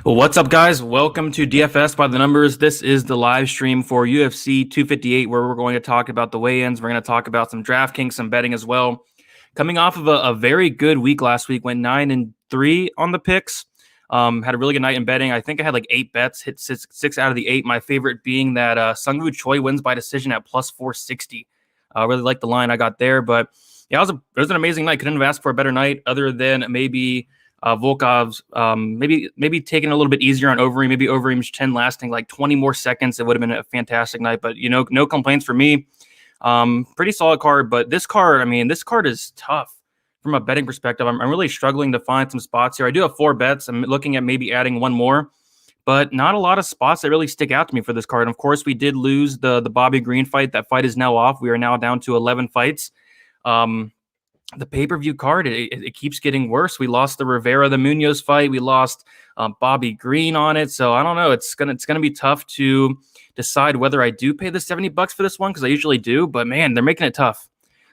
Well, what's up, guys? Welcome to DFS by the Numbers. This is the live stream for UFC 258, where we're going to talk about the weigh-ins. We're going to talk about some Draftkings, some betting as well. Coming off of a very good week last week, went 9-3 on the picks. Had a really good night in betting. I think I had like 8 bets, hit six out of the 8. My favorite being that Sungwoo Choi wins by decision at plus 460. Really like the line I got there, but yeah, it was an amazing night. Couldn't have asked for a better night, other than maybe Volkov's maybe taking a little bit easier on Overeem, maybe Overeem's 10 lasting like 20 more seconds. It would have been a fantastic night, but no complaints for me. Pretty solid card, but this card is tough from a betting perspective. I'm really struggling to find some spots here. I do have 4 bets. I'm looking at maybe adding one more, but not a lot of spots that really stick out to me for this card. And of course, we did lose the Bobby Green fight. That fight is now off. We are now down to 11 fights. The pay-per-view card, it keeps getting worse. We lost the Rivera, the Munoz fight. We lost Bobby Green on it. So I don't know. It's gonna be tough to decide whether I do pay the $70 for this one, because I usually do. But man, they're making it tough.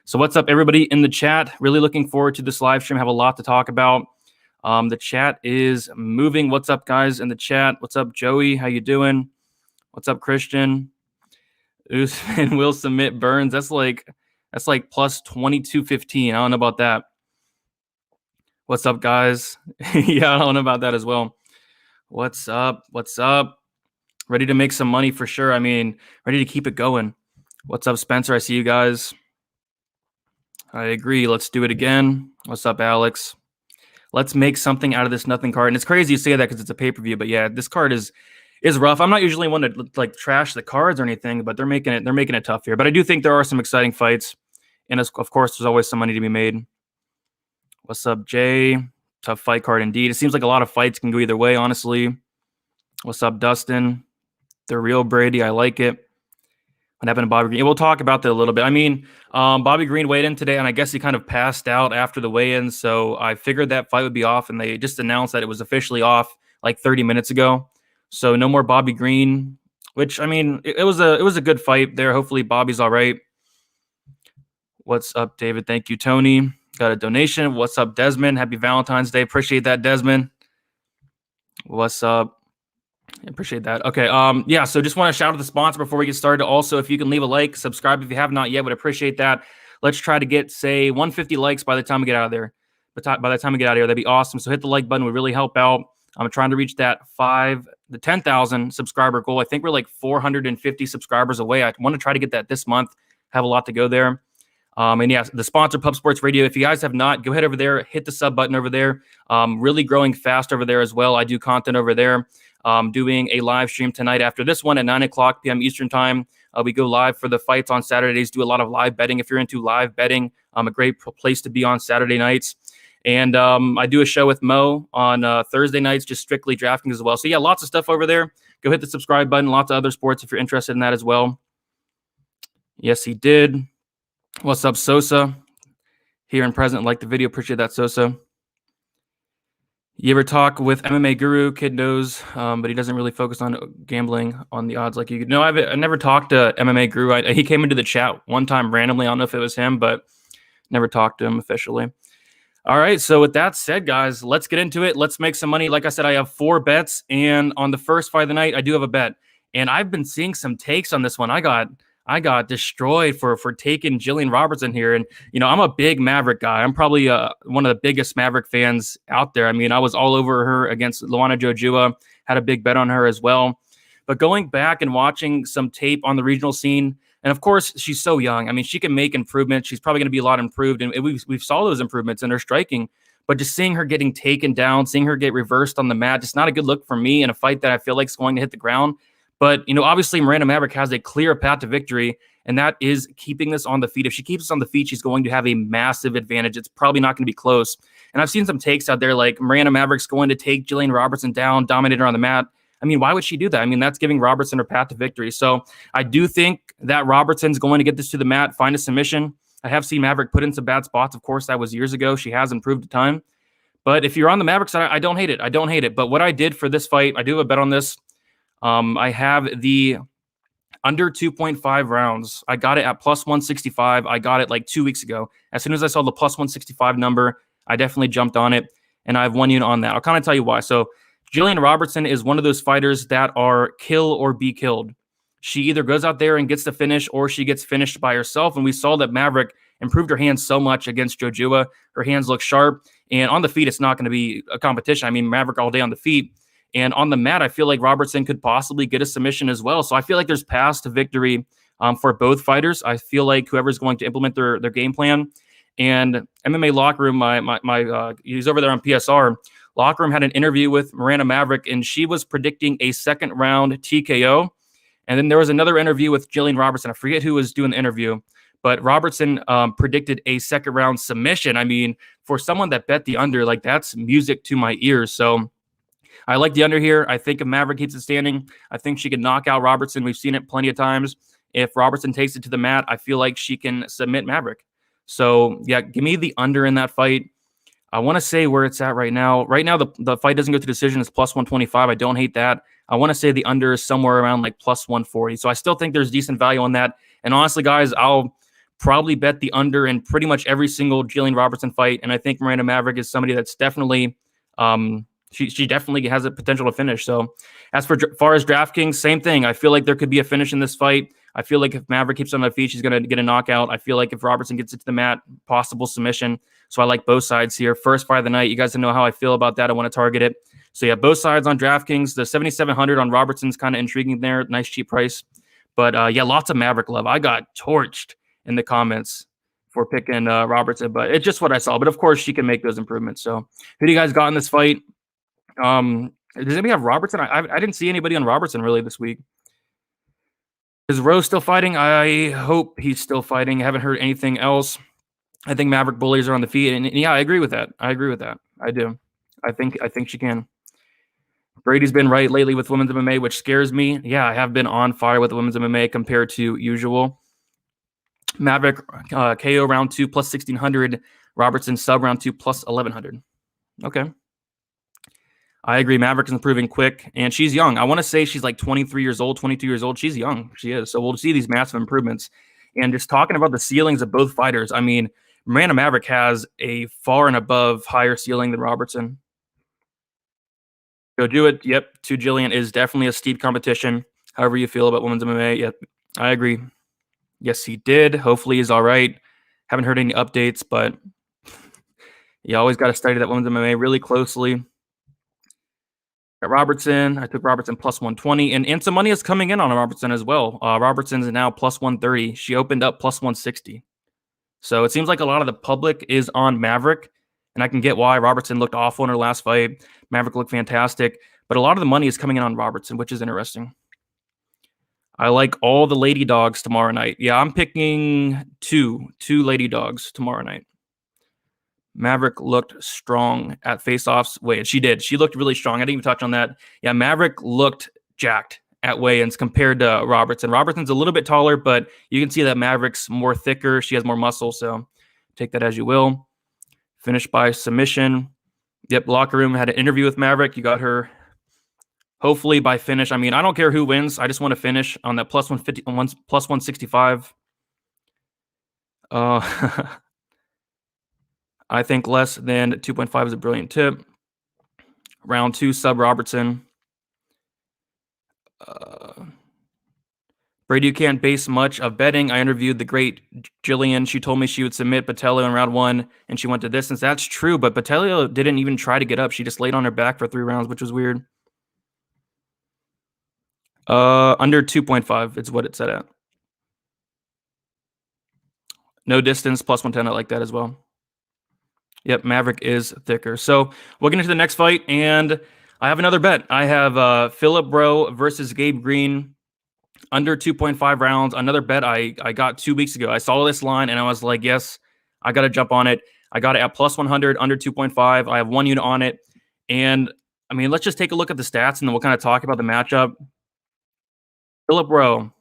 So what's up, everybody in the chat? Really looking forward to this live stream. Have a lot to talk about. The chat is moving. What's up, guys in the chat? What's up, Joey? How you doing? What's up, Christian? Usman will submit Burns. That's like plus 2215. I don't know about that. What's up, guys? Yeah, I don't know about that as well. What's up? What's up? Ready to make some money for sure. I mean, ready to keep it going. What's up, Spencer? I see you guys. I agree. Let's do it again. What's up, Alex? Let's make something out of this nothing card. And it's crazy you say that because it's a pay-per-view, but yeah, this card is rough. I'm not usually one to like trash the cards or anything, but they're making it tough here. But I do think there are some exciting fights. And of course, there's always some money to be made. What's up, Jay? Tough fight card indeed. It seems like a lot of fights can go either way, honestly. What's up, Dustin? The real Brady. I like it. What happened to Bobby Green? We'll talk about that a little bit. I mean, Bobby Green weighed in today, and I guess he kind of passed out after the weigh-in, so I figured that fight would be off, and they just announced that it was officially off like 30 minutes ago. So no more Bobby Green, which, I mean, it was a good fight there. Hopefully Bobby's all right. What's up, David? Thank you, Tony. Got a donation. What's up, Desmond? Happy Valentine's Day. Appreciate that, Desmond. What's up? Appreciate that. Okay. Yeah, so just want to shout out the sponsor before we get started. Also, if you can leave a like, subscribe if you have not yet, would appreciate that. Let's try to get, say, 150 likes by the time we get out of there. By the time we get out of here, that'd be awesome. So hit the like button. Would really help out. I'm trying to reach that 10,000 subscriber goal. I think we're like 450 subscribers away. I want to try to get that this month. Have a lot to go there. And yeah, the sponsor, Pub Sports Radio. If you guys have not, go ahead over there, hit the sub button over there. Really growing fast over there as well. I do content over there. Doing a live stream tonight after this one at 9:00 p.m. Eastern time. We go live for the fights on Saturdays, do a lot of live betting. If you're into live betting, a great place to be on Saturday nights. And I do a show with Mo on Thursday nights, just strictly Draftkings as well. So yeah, lots of stuff over there. Go hit the subscribe button. Lots of other sports if you're interested in that as well. Yes, he did. What's up, Sosa? Here and present. Like the video. Appreciate that, Sosa. You ever talk with MMA Guru? Kid knows, but he doesn't really focus on gambling on the odds like you. No, I never talked to MMA Guru. He came into the chat one time randomly. I don't know if it was him, but never talked to him officially. All right, so with that said, guys, let's get into it. Let's make some money. Like I said, I have 4 bets, and on the first fight of the night, I do have a bet. And I've been seeing some takes on this one. I got destroyed for taking Jillian Robertson here. And, I'm a big Maverick guy. I'm probably one of the biggest Maverick fans out there. I mean, I was all over her against Luana Jojua, had a big bet on her as well. But going back and watching some tape on the regional scene, and of course, she's so young. I mean, she can make improvements. She's probably going to be a lot improved. And we've saw those improvements in her striking. But just seeing her getting taken down, seeing her get reversed on the mat, just not a good look for me in a fight that I feel like is going to hit the ground. But, obviously Miranda Maverick has a clear path to victory, and that is keeping this on the feet. If she keeps this on the feet, she's going to have a massive advantage. It's probably not going to be close. And I've seen some takes out there like Miranda Maverick's going to take Jillian Robertson down, dominate her on the mat. I mean, why would she do that? I mean, that's giving Robertson her path to victory. So I do think that Robertson's going to get this to the mat, find a submission. I have seen Maverick put in some bad spots. Of course, that was years ago. She has improved a ton. But if you're on the Maverick side, I don't hate it. I don't hate it. But what I did for this fight, I do have a bet on this. I have the under 2.5 rounds. I got it at plus 165. I got it like 2 weeks ago. As soon as I saw the plus 165 number, I definitely jumped on it, and I have 1 unit on that. I'll kind of tell you why. So Jillian Robertson is one of those fighters that are kill or be killed. She either goes out there and gets the finish or she gets finished by herself. And we saw that Maverick improved her hands so much against Jojua. Her hands look sharp. And on the feet, it's not going to be a competition. I mean, Maverick all day on the feet. And on the mat, I feel like Robertson could possibly get a submission as well. So I feel like there's paths to victory for both fighters. I feel like whoever's going to implement their game plan. And MMA Locker Room, he's over there on PSR. Locker Room had an interview with Miranda Maverick, and she was predicting a second round TKO. And then there was another interview with Jillian Robertson. I forget who was doing the interview, but Robertson predicted a second round submission. I mean, for someone that bet the under, like that's music to my ears. So I like the under here. I think if Maverick keeps it standing, I think she can knock out Robertson. We've seen it plenty of times. If Robertson takes it to the mat, I feel like she can submit Maverick. So yeah, give me the under in that fight. I want to say where it's at right now. Right now, the fight doesn't go to decision. It's plus 125. I don't hate that. I want to say the under is somewhere around like plus 140. So I still think there's decent value on that. And honestly, guys, I'll probably bet the under in pretty much every single Jillian Robertson fight. And I think Miranda Maverick is somebody that's definitely she definitely has a potential to finish. So as far as DraftKings, same thing. I feel like there could be a finish in this fight. I feel like if Maverick keeps on her feet, she's going to get a knockout. I feel like if Robertson gets it to the mat, possible submission. So I like both sides here. First fight of the night. You guys know how I feel about that. I want to target it. So yeah, both sides on DraftKings. The 7,700 on Robertson's kind of intriguing there. Nice cheap price. But yeah, lots of Maverick love. I got torched in the comments for picking Robertson, but it's just what I saw. But of course, she can make those improvements. So who do you guys got in this fight? Does anybody have Robertson? I didn't see anybody on Robertson really this week. Is Rowe still fighting? I hope he's still fighting. I haven't heard anything else. I think Maverick bullies are on the feet. And yeah, I agree with that. I do. I think she can. Brady's been right lately with women's MMA, which scares me. Yeah, I have been on fire with women's MMA compared to usual. Maverick KO round 2 plus 1,600. Robertson sub round 2 plus 1,100. Okay. I agree. Maverick is improving quick, and she's young. I want to say she's like 23 years old, 22 years old. She's young. She is. So we'll see these massive improvements. And just talking about the ceilings of both fighters, I mean, Miranda Maverick has a far and above higher ceiling than Robertson. Go do it. Yep. To Jillian is definitely a steep competition. However you feel about women's MMA. Yep. I agree. Yes, he did. Hopefully he's all right. Haven't heard any updates, but you always got to study that women's MMA really closely. Got Robertson. I took Robertson plus 120, and some money is coming in on Robertson as well. Robertson's now plus 130. She opened up plus 160. So it seems like a lot of the public is on Maverick, and I can get why. Robertson looked awful in her last fight. Maverick looked fantastic, but a lot of the money is coming in on Robertson, which is interesting. I like all the lady dogs tomorrow night. Yeah, I'm picking two lady dogs tomorrow night. Maverick looked strong at face-offs. Wait, she did. She looked really strong. I didn't even touch on that. Yeah, Maverick looked jacked at weigh-ins compared to Robertson. Robertson's a little bit taller, but you can see that Maverick's more thicker. She has more muscle, so take that as you will. Finished by submission. Yep, Locker Room had an interview with Maverick. You got her hopefully by finish. I mean, I don't care who wins. I just want to finish on that plus 150, plus 165. I think less than 2.5 is a brilliant tip. Round 2, sub Robertson. Brady, you can't base much of betting. I interviewed the great Jillian. She told me she would submit Patolo in round 1, and she went to distance. That's true, but Patolo didn't even try to get up. She just laid on her back for 3 rounds, which was weird. Under 2.5 is what it said at. No distance, plus 110. I like that as well. Yep, Maverick is thicker. So we'll get into the next fight, and I have another bet. I have Philip Rowe versus Gabe Green, under 2.5 rounds. Another bet I got 2 weeks ago. I saw this line, and I was like, yes, I got to jump on it. I got it at plus 100, under 2.5. I have 1 unit on it. And, I mean, let's just take a look at the stats, and then we'll kind of talk about the matchup. Philip Rowe,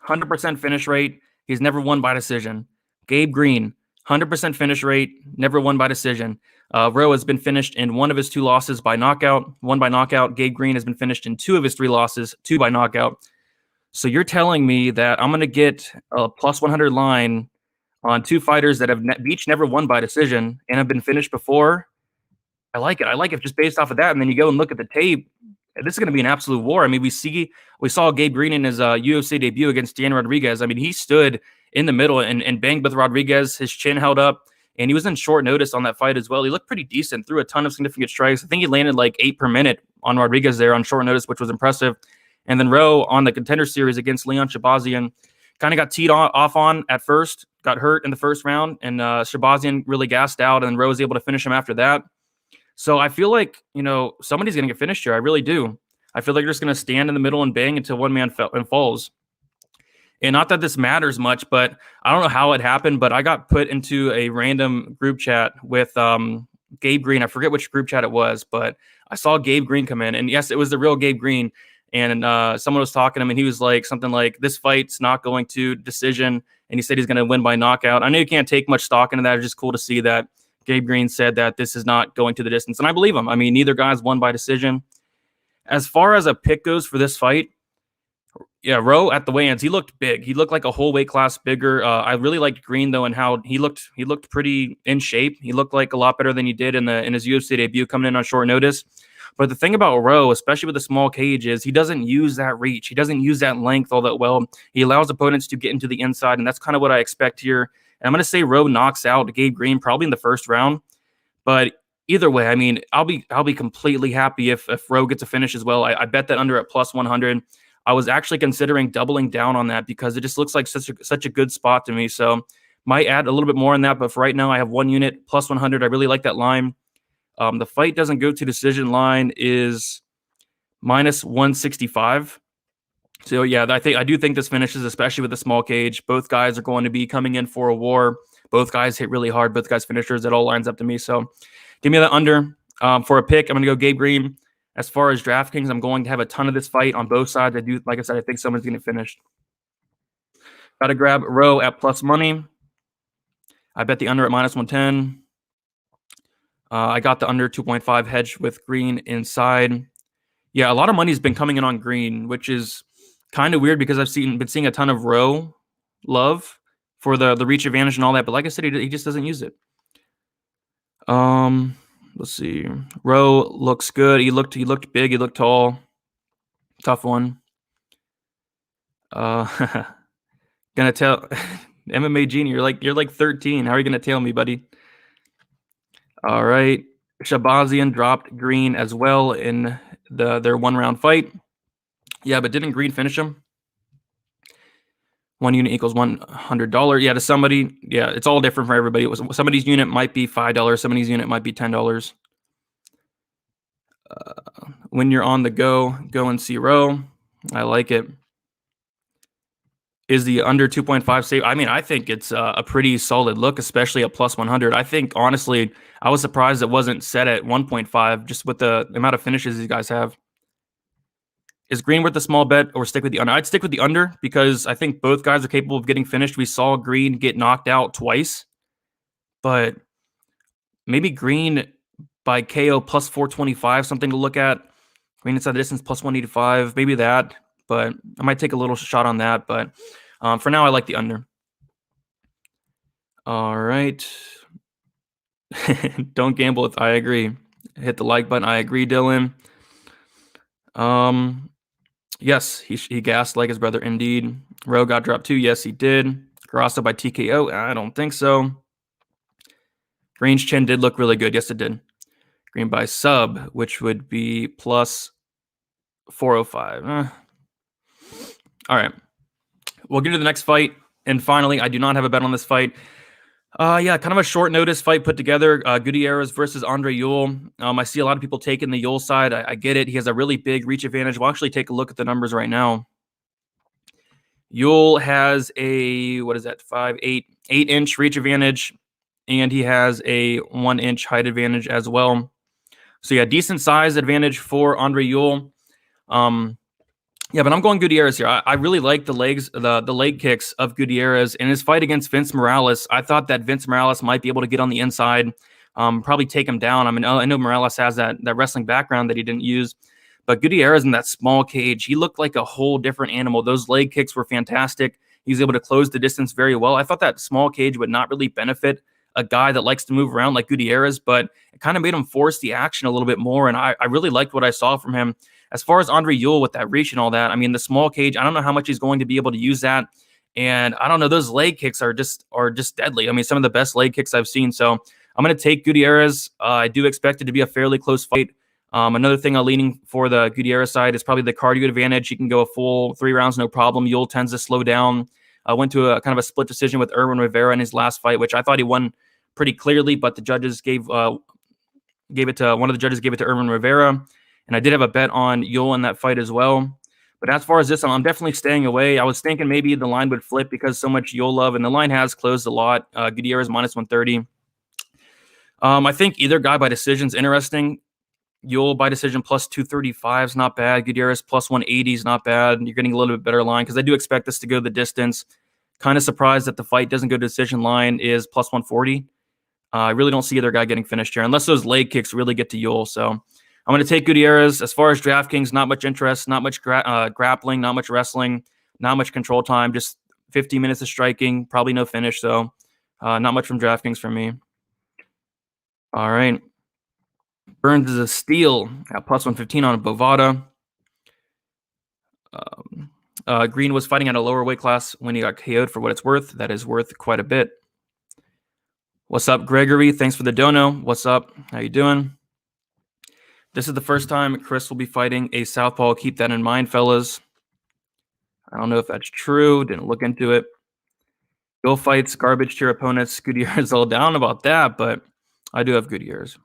100% finish rate. He's never won by decision. Gabe Green, 100% finish rate, never won by decision. Rowe has been finished in 1 of his 2 losses by knockout, 1 by knockout. Gabe Green has been finished in 2 of his 3 losses, 2 by knockout. So you're telling me that I'm going to get a plus 100 line on 2 fighters that have each never won by decision and have been finished before? I like it. I like it just based off of that. And then you go and look at the tape. This is going to be an absolute war. I mean, we saw Gabe Green in his UFC debut against Dan Rodriguez. I mean, he stood in the middle and banged with Rodriguez. His chin held up, and he was in short notice on that fight as well. He looked pretty decent, threw a ton of significant strikes. I think he landed like 8 per minute on Rodriguez there on short notice, which was impressive. And then Rowe on the Contender Series against Leon Shabazian kind of got teed off on at first, got hurt in the first round, and Shabazian really gassed out, and Rowe was able to finish him after that. So I feel like, somebody's going to get finished here. I really do. I feel like they're just going to stand in the middle and bang until one man falls. And not that this matters much, but I don't know how it happened, but I got put into a random group chat with Gabe Green. I forget which group chat it was, but I saw Gabe Green come in. And yes, it was the real Gabe Green. And someone was talking to him, and he was like something like, this fight's not going to decision. And he said he's going to win by knockout. I know you can't take much stock into that. It's just cool to see that Gabe Green said that this is not going to the distance. And I believe him. I mean, neither guy's won by decision. As far as a pick goes for this fight, yeah, Rowe at the weigh-ins, he looked big. He looked like a whole weight class bigger. I really liked Green, though, and how he looked pretty in shape. He looked like a lot better than he did in his UFC debut coming in on short notice. But the thing about Rowe, especially with the small cage, is he doesn't use that reach. He doesn't use that length all that well. He allows opponents to get into the inside, and that's kind of what I expect here. And I'm going to say Rowe knocks out Gabe Green probably in the first round. But either way, I mean, I'll be completely happy if Rowe gets a finish as well. I bet that under at plus 100. I was actually considering doubling down on that because it just looks like such a good spot to me. So might add a little bit more on that. But for right now, I have 1 unit plus 100. I really like that line. The fight doesn't go to decision. Line is minus 165. So yeah, I do think this finishes, especially with the small cage. Both guys are going to be coming in for a war. Both guys hit really hard. Both guys finishers. It all lines up to me. So give me that under. For a pick, I'm going to go Gabe Green. As far as DraftKings, I'm going to have a ton of this fight on both sides. Like I said, I think someone's going to finish. Got to grab Rowe at plus money. I bet the under at minus 110. I got the under 2.5 hedge with Green inside. Yeah, a lot of money's been coming in on Green, which is kind of weird because I've been seeing a ton of Rowe love for the reach advantage and all that. But like I said, he just doesn't use it. Let's see. Rowe looks good. He looked big. He looked tall. Tough one. Gonna tell MMA Genie, you're like 13. How are you gonna tell me, buddy? All right. Shabazian dropped Green as well in their 1-round fight. Yeah, but didn't Green finish him? 1 unit equals $100. Yeah, to somebody. Yeah, it's all different for everybody. Somebody's unit might be $5. Somebody's unit might be $10. When you're on the go and see Rowe. I like it. Is the under 2.5 safe? I mean, I think it's a pretty solid look, especially at plus 100. I think, honestly, I was surprised it wasn't set at 1.5 just with the amount of finishes these guys have. Is Green worth the small bet or stick with the under? I'd stick with the under because I think both guys are capable of getting finished. We saw Green get knocked out twice, but maybe Green by KO plus 425, something to look at. Green inside the distance plus 185, maybe that, but I might take a little shot on that. But for now, I like the under. All right. Don't gamble. I agree. Hit the like button. I agree, Dylan. Yes, he gassed like his brother. Indeed. Rowe got dropped too. Yes, he did. Grasso by TKO. I don't think so. Green's chin did look really good. Yes, it did. Green by sub, which would be plus 405. All right. We'll get to the next fight. And finally, I do not have a bet on this fight. Yeah, kind of a short notice fight put together. Gutierrez versus Andre Yule. I see a lot of people taking the Yule side. I get it. He has a really big reach advantage. We'll actually take a look at the numbers right now. Yule has a, 8-inch reach advantage, and he has a 1-inch height advantage as well. So yeah, decent size advantage for Andre Yule. Yeah, but I'm going Gutierrez here. I really like the leg kicks of Gutierrez. In his fight against Vince Morales, I thought that Vince Morales might be able to get on the inside, probably take him down. I mean, I know Morales has that wrestling background that he didn't use, but Gutierrez in that small cage, he looked like a whole different animal. Those leg kicks were fantastic. He was able to close the distance very well. I thought that small cage would not really benefit a guy that likes to move around like Gutierrez, but it kind of made him force the action a little bit more. And I really liked what I saw from him. As far as Andre Yule with that reach and all that, I mean, the small cage, I don't know how much he's going to be able to use that. And I don't know, those leg kicks are just deadly. I mean, some of the best leg kicks I've seen. So I'm going to take Gutierrez. I do expect it to be a fairly close fight. Another thing I'm leaning for the Gutierrez side is probably the cardio advantage. He can go a full 3 rounds, no problem. Yule tends to slow down. Went to a kind of a split decision with Rivera in his last fight, which I thought he won pretty clearly, but the judges gave it to one of the judges gave it to Rivera. And I did have a bet on Yule in that fight as well. But as far as this, I'm definitely staying away. I was thinking maybe the line would flip because so much Yule love, and the line has closed a lot. Gutierrez minus 130. I think either guy by decision is interesting. Yule by decision plus 235 is not bad. Gutierrez plus 180 is not bad. You're getting a little bit better line because I do expect this to go the distance. Kind of surprised that the fight doesn't go to decision. Line is plus 140. I really don't see either guy getting finished here unless those leg kicks really get to Yule. So I'm going to take Gutierrez. As far as DraftKings, not much interest, not much grappling, not much wrestling, not much control time, just 15 minutes of striking, probably no finish. So not much from DraftKings for me. All right. Burns is a steal at plus 115 on a Bovada. Green was fighting at a lower weight class when he got KO'd for what it's worth. That is worth quite a bit. What's up, Gregory? Thanks for the dono. What's up? How you doing? This is the first time Chris will be fighting a southpaw. Keep that in mind, fellas. I don't know if that's true. Didn't look into it. Go fights, garbage tier opponents. Gutierrez all down about that, but I do have Gutierrez.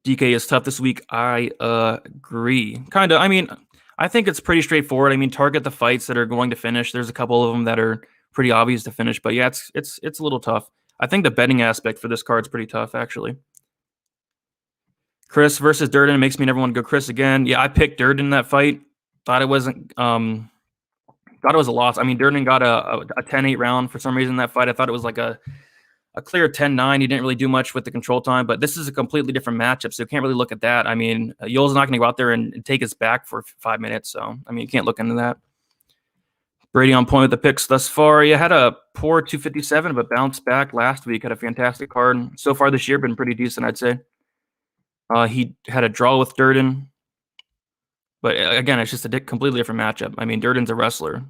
DK is tough this week. I agree. Kind of. I mean, I think it's pretty straightforward. I mean, target the fights that are going to finish. There's a couple of them that are pretty obvious to finish, but yeah, it's a little tough. I think the betting aspect for this card is pretty tough, actually. Chris versus Durden makes me never want to go Chris again. Yeah, I picked Durden in that fight. Thought it wasn't. Thought it was a loss. I mean, Durden got a 10-8 round for some reason in that fight. I thought it was like a clear 10-9. He didn't really do much with the control time, but this is a completely different matchup, so you can't really look at that. I mean, Yule's not going to go out there and take his back for 5 minutes, so, I mean, you can't look into that. Brady on point with the picks thus far. He had a poor 257, but bounced back last week. Had a fantastic card. So far this year, been pretty decent, I'd say. He had a draw with Durden, but again, it's just a completely different matchup. I mean, Durden's a wrestler.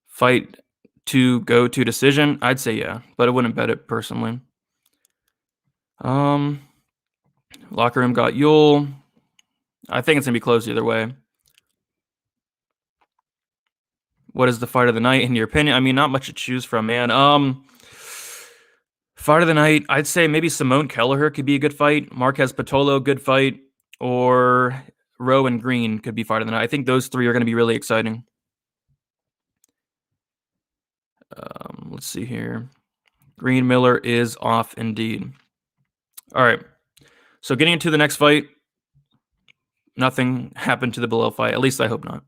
Fight to go to decision, I'd say yeah, but I wouldn't bet it personally. Locker room got Yule. I think it's gonna be close either way. What is the fight of the night in your opinion? I mean, not much to choose from, man. Fight of the night, I'd say maybe Simone Kelleher could be a good fight. Marquez Patolo, good fight, or Rowe and Green could be fight of the night. I think those three are going to be really exciting. Let's see here. Green Miller is off indeed. All right. So getting into the next fight, nothing happened to the below fight. At least I hope not.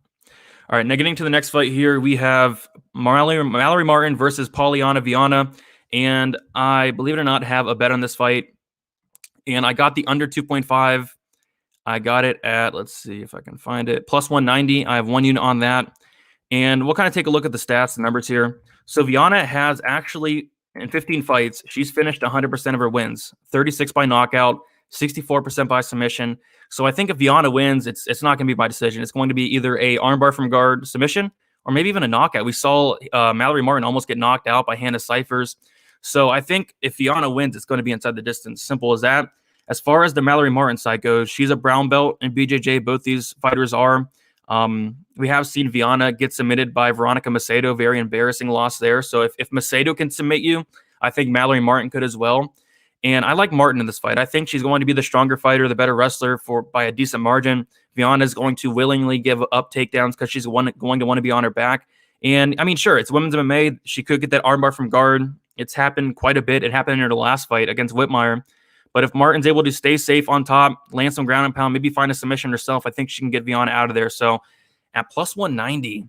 All right. Now getting to the next fight here, we have Mallory Martin versus Polyana Vianna. And I, believe it or not, have a bet on this fight. And I got the under 2.5. I got it at, let's see if I can find it, plus 190. I have 1 unit on that. And we'll kind of take a look at the stats, the numbers here. So Vianna has actually, in 15 fights, she's finished 100% of her wins. 36 by knockout, 64% by submission. So I think if Vianna wins, it's not going to be by decision. It's going to be either a armbar from guard submission or maybe even a knockout. We saw Mallory Martin almost get knocked out by Hannah Cyphers. So I think if Vianna wins, it's going to be inside the distance. Simple as that. As far as the Mallory Martin side goes, she's a brown belt in BJJ. Both these fighters are. We have seen Vianna get submitted by Veronica Macedo. Very embarrassing loss there. So if Macedo can submit you, I think Mallory Martin could as well. And I like Martin in this fight. I think she's going to be the stronger fighter, the better wrestler by a decent margin. Vianna is going to willingly give up takedowns because she's going to want to be on her back. And I mean, sure, it's women's MMA. She could get that armbar from guard. It's happened quite a bit. It happened in her last fight against Whitmire. But if Martin's able to stay safe on top, land some ground and pound, maybe find a submission herself, I think she can get Vianna out of there. So at plus 190,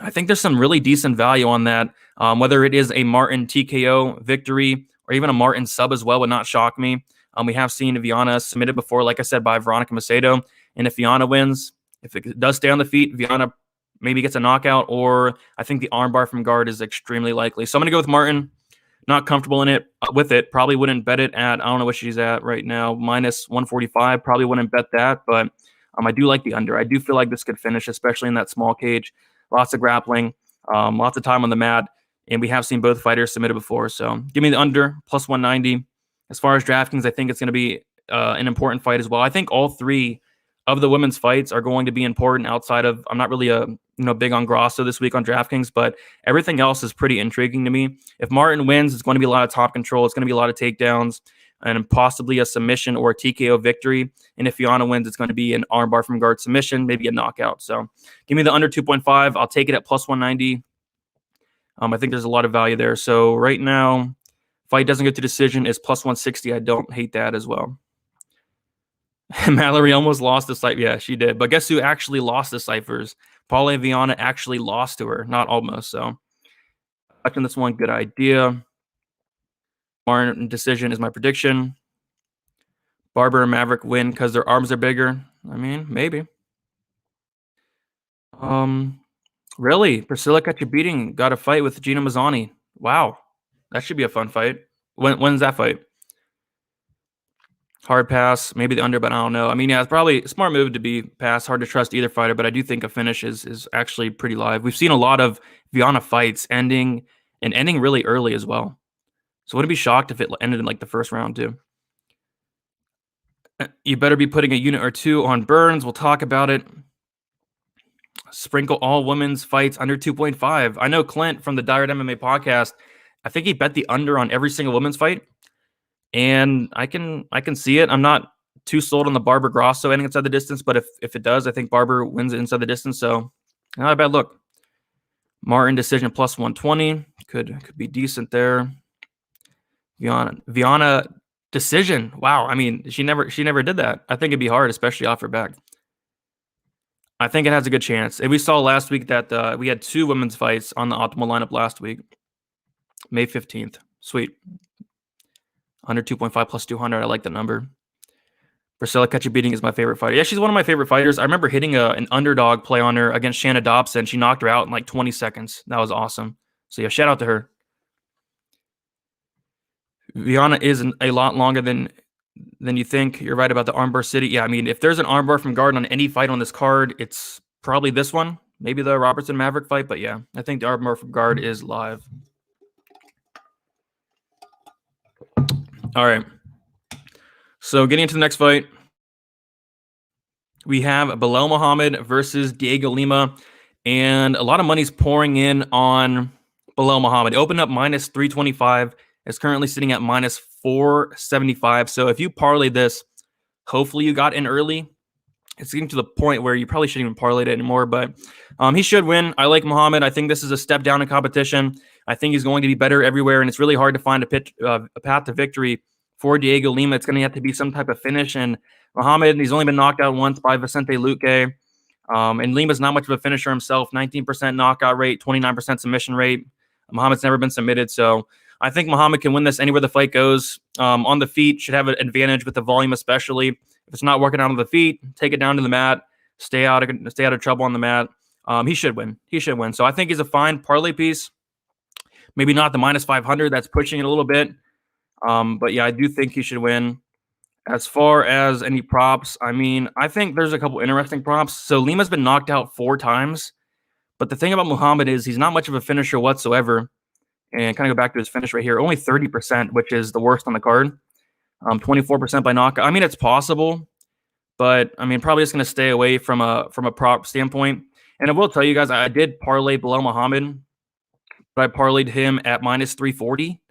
I think there's some really decent value on that. Whether it is a Martin TKO victory or even a Martin sub as well would not shock me. We have seen Vianna submitted before, like I said, by Veronica Macedo. And if Vianna wins, if it does stay on the feet, Vianna maybe gets a knockout, or I think the armbar from guard is extremely likely. So I'm going to go with Martin. Not comfortable in it with it. Probably wouldn't bet it at, I don't know what she's at right now, minus 145. Probably wouldn't bet that, but I do like the under. I do feel like this could finish, especially in that small cage. Lots of grappling, lots of time on the mat, and we have seen both fighters submitted before. So give me the under, plus 190. As far as DraftKings, I think it's going to be an important fight as well. I think all three of the women's fights are going to be important outside of, I'm not really big on Grosso this week on DraftKings, but everything else is pretty intriguing to me. If Martin wins, it's going to be a lot of top control. It's going to be a lot of takedowns and possibly a submission or a TKO victory. And if Vianna wins, it's going to be an armbar from guard submission, maybe a knockout. So give me the under 2.5. I'll take it at plus 190. I think there's a lot of value there. So right now, fight doesn't get to decision is plus 160. I don't hate that as well. Mallory almost lost the cipher. Yeah, she did. But guess who actually lost the ciphers? Paula Vianna actually lost to her, not almost. So, watching this one, good idea. Martin decision is my prediction. Barber and Maverick win because their arms are bigger. I mean, maybe. Really? Priscilla Cachabeating got a fight with Gina Mazzani. Wow. That should be a fun fight. When's that fight? Hard pass, maybe the under, but I don't know. I mean, yeah, it's probably a smart move to be pass. Hard to trust either fighter, but I do think a finish is actually pretty live. We've seen a lot of Vianna fights ending really early as well. So wouldn't be shocked if it ended in like the first round too. You better be putting a unit or two on Burns. We'll talk about it. Sprinkle all women's fights under 2.5. I know Clint from the Direct MMA podcast, I think he bet the under on every single women's fight. And I can see it. I'm not too sold on the Barber Grosso ending inside the distance, but if it does, I think Barber wins it inside the distance. So not a bad look. Martin decision plus 120 could be decent there. Vianna decision. Wow. I mean, she never did that. I think it'd be hard, especially off her back. I think it has a good chance. And we saw last week that we had two women's fights on the optimal lineup last week. May 15th. Sweet. Under 2.5 plus 200. I like the number. Priscilla Cachabeating is my favorite fighter. Yeah, she's one of my favorite fighters. I remember hitting an underdog play on her against Shanna Dobson. She knocked her out in like 20 seconds. That was awesome. So yeah, shout out to her. Vianna is a lot longer than you think. You're right about the armbar city. Yeah, I mean, if there's an armbar from guard on any fight on this card, it's probably this one. Maybe the Robertson Maverick fight. But yeah, I think the armbar from guard is live. All right. So getting into the next fight, we have Belal Muhammad versus Diego Lima, and a lot of money's pouring in on Belal Muhammad. It opened up minus 325. It's currently sitting at minus 475. So if you parlay this, hopefully you got in early. It's getting to the point where you probably shouldn't even parlay it anymore, but he should win. I like Muhammad. I think this is a step down in competition. I think he's going to be better everywhere, and it's really hard to find a path to victory for Diego Lima. It's going to have to be some type of finish, and Muhammad, he's only been knocked out once by Vicente Luque, and Lima's not much of a finisher himself. 19% knockout rate, 29% submission rate. Muhammad's never been submitted, so I think Muhammad can win this anywhere the fight goes. On the feet, should have an advantage with the volume especially. If it's not working out on the feet, take it down to the mat, stay out of trouble on the mat. He should win. So I think he's a fine parlay piece. Maybe not the minus 500. That's pushing it a little bit. But yeah, I do think he should win. As far as any props, I mean, I think there's a couple interesting props. So Lima's been knocked out 4 times. But the thing about Muhammad is he's not much of a finisher whatsoever. And kind of go back to his finish right here. Only 30%, which is the worst on the card. 24% by knockout. I mean, it's possible. But, I mean, probably just going to stay away from a prop standpoint. And I will tell you guys, I did parlay Belal Muhammad. But I parlayed him at minus 340.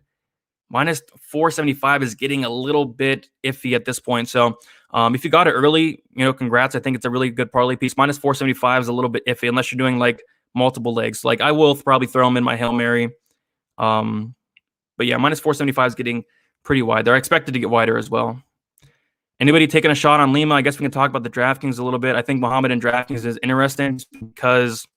Minus 475 is getting a little bit iffy at this point. So if you got it early, congrats. I think it's a really good parlay piece. Minus 475 is a little bit iffy unless you're doing like multiple legs. Like I will probably throw him in my Hail Mary. But yeah, minus 475 is getting pretty wide. They're expected to get wider as well. Anybody taking a shot on Lima? I guess we can talk about the DraftKings a little bit. I think Muhammad in DraftKings is interesting because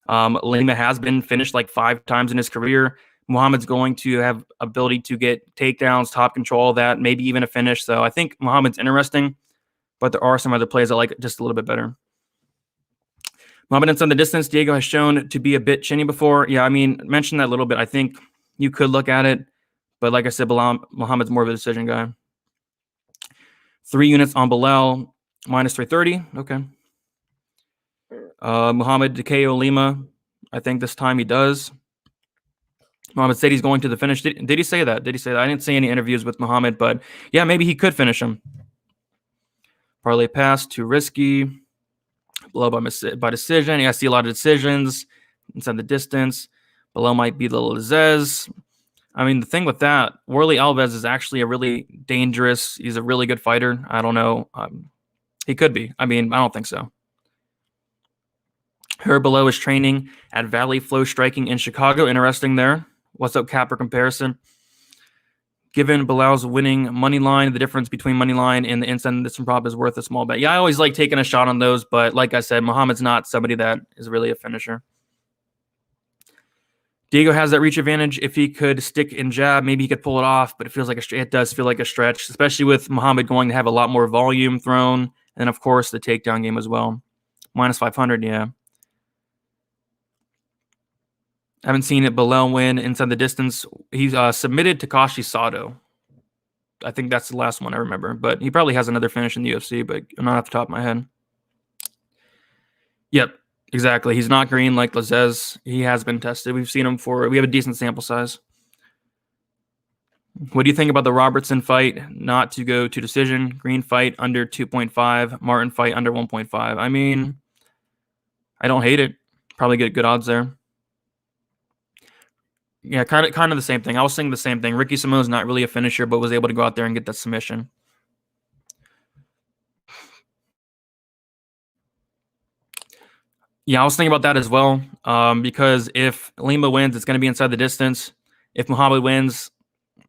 Lima has been finished like 5 times in his career. Muhammad's going to have ability to get takedowns, top control, all that, maybe even a finish. So I think Muhammad's interesting, but there are some other plays I like just a little bit better. Muhammad inside the distance, Diego has shown to be a bit chinny before. Yeah, I mean, mentioned that a little bit. I think you could look at it. But like I said, Muhammad's more of a decision guy. 3 units on Bilal, minus 330. Okay. Muhammad Takeo Lima. I think this time he does. Muhammad said he's going to the finish. Did he say that? Did he say that? I didn't see any interviews with Muhammad, but yeah, maybe he could finish him. Parlay pass, too risky. Below by decision. Yeah, I see a lot of decisions inside the distance. Below might be the Lizez. I mean, the thing with that, Warley Alves is actually a really dangerous. He's a really good fighter. I don't know. He could be. I mean, I don't think so. Her below is training at Valley Flow Striking in Chicago. Interesting there. What's up, Capper comparison? Given Bilal's winning money line, the difference between money line and the instant this prop is worth a small bet. Yeah, I always like taking a shot on those, but like I said, Muhammad's not somebody that is really a finisher. Diego has that reach advantage. If he could stick and jab, maybe he could pull it off, but it does feel like a stretch, especially with Muhammad going to have a lot more volume thrown, and of course the takedown game as well. Minus 500, yeah. I haven't seen it. Bilal win inside the distance. He's submitted Takashi Sato. I think that's the last one I remember, but he probably has another finish in the UFC, but not off the top of my head. Yep, exactly. He's not green like Lizez. He has been tested. We've seen him we have a decent sample size. What do you think about the Robertson fight? Not to go to decision. Green fight under 2.5. Martin fight under 1.5. I mean, I don't hate it. Probably get good odds there. Yeah, kind of the same thing. I was saying the same thing. Ricky Simone's not really a finisher, but was able to go out there and get that submission. Yeah, I was thinking about that as well. Because if Lima wins, it's going to be inside the distance. If Muhammad wins,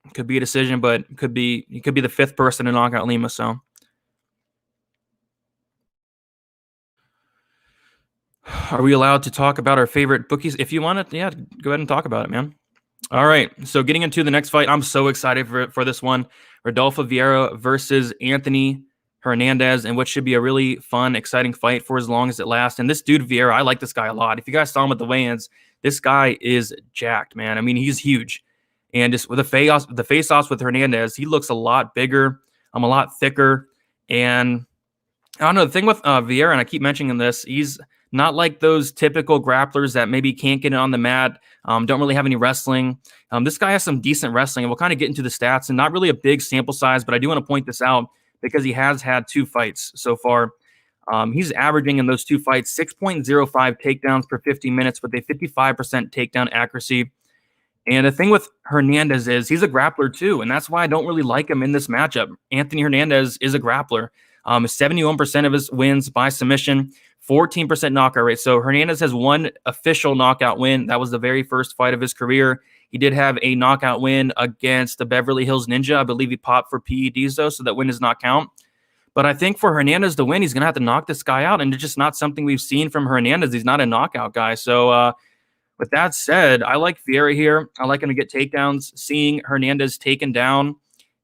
it could be a decision, but he could be the 5th person to knock out Lima. So, are we allowed to talk about our favorite bookies? If you want to, yeah, go ahead and talk about it, man. All right, so getting into the next fight, I'm so excited for this one. Rodolfo Vieira versus Anthony Hernandez, and what should be a really fun, exciting fight for as long as it lasts. And this dude, Vieira, I like this guy a lot. If you guys saw him at the weigh-ins, this guy is jacked, man. I mean, he's huge. And just with the face-offs with Hernandez, he looks a lot bigger, a lot thicker. And I don't know, the thing with Vieira, and I keep mentioning this, he's not like those typical grapplers that maybe can't get it on the mat, don't really have any wrestling. This guy has some decent wrestling, and we'll kind of get into the stats, and not really a big sample size, but I do want to point this out because he has had 2 fights so far. He's averaging in those 2 fights 6.05 takedowns per 50 minutes with a 55% takedown accuracy. And the thing with Hernandez is he's a grappler too, and that's why I don't really like him in this matchup. Anthony Hernandez is a grappler. 71% of his wins by submission, 14% knockout rate. So Hernandez has 1 official knockout win. That was the very first fight of his career. He did have a knockout win against the Beverly Hills Ninja. I believe he popped for PEDs though, so that win does not count. But I think for Hernandez to win, he's going to have to knock this guy out, and it's just not something we've seen from Hernandez. He's not a knockout guy. So with that said, I like Vieira here. I like him to get takedowns. Seeing Hernandez taken down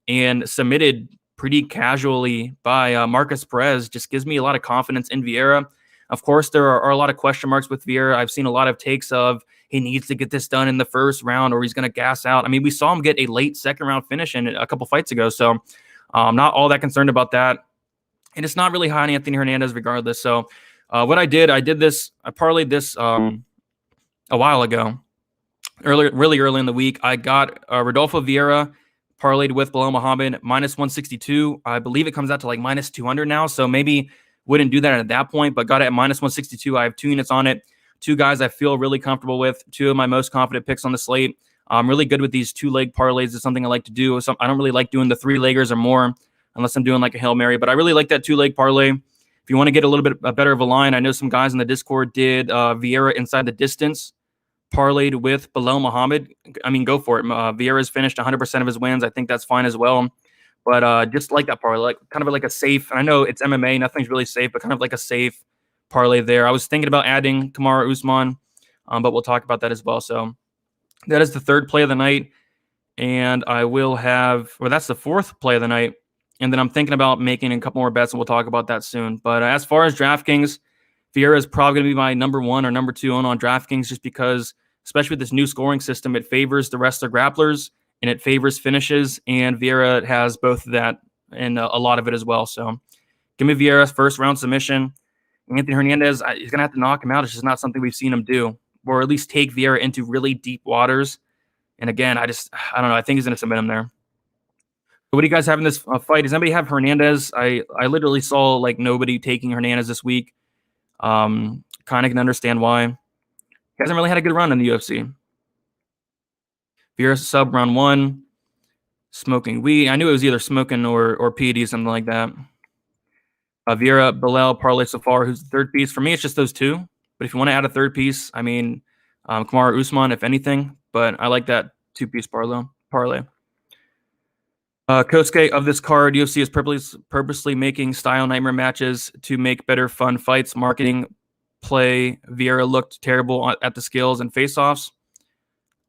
and submitted pretty casually by Marcus Perez just gives me a lot of confidence in Vieira. Of course, there are a lot of question marks with Vieira. I've seen a lot of takes of he needs to get this done in the first round or he's going to gas out. I mean, we saw him get a late second round finish in a couple fights ago, so I'm not all that concerned about that. And it's not really high on Anthony Hernandez regardless. So what I parlayed this a while ago, really early in the week. I got Rodolfo Vieira parlayed with Bilal Muhammad minus 162. I believe it comes out to like minus 200 now. So maybe wouldn't do that at that point, but got it at minus 162. I have 2 units on it. 2 guys I feel really comfortable with. 2 of my most confident picks on the slate. I'm really good with these 2-leg parlays. It's something I like to do. I don't really like doing the 3-leggers or more unless I'm doing like a Hail Mary, but I really like that 2-leg parlay. If you want to get a little bit better of a line, I know some guys in the Discord did Vieira inside the distance parlayed with Bilal Muhammad. I mean, go for it. Vieira's finished 100% of his wins. I think that's fine as well. But just like that parlay, kind of like a safe. I know it's MMA, nothing's really safe, but kind of like a safe parlay there. I was thinking about adding Kamaru Usman, but we'll talk about that as well. So that is the 3rd play of the night, and I will have, or that's the 4th play of the night, and then I'm thinking about making a couple more bets, and we'll talk about that soon. But as far as DraftKings, Vieira is probably going to be my number 1 or number 2 on DraftKings just because especially with this new scoring system. It favors the wrestler grapplers and it favors finishes, and Vieira has both of that and a lot of it as well. So give me Vieira's first round submission. Anthony Hernandez, he's going to have to knock him out. It's just not something we've seen him do, or at least take Vieira into really deep waters. And again, I don't know. I think he's going to submit him there. So what do you guys have in this fight? Does anybody have Hernandez? I literally saw like nobody taking Hernandez this week. Kind of can understand why. He hasn't really had a good run in the UFC. Vieira sub round 1. Smoking weed. I knew it was either smoking or PD, something like that. Vieira, Bilal, parlay so far. Who's the third piece? For me, it's just those two. But if you want to add a third piece, I mean, Kamaru Usman, if anything. But I like that 2-piece parlay. Kosuke of this card, UFC is purposely making style nightmare matches to make better fun fights. Marketing play. Vieira looked terrible at the scales and face-offs.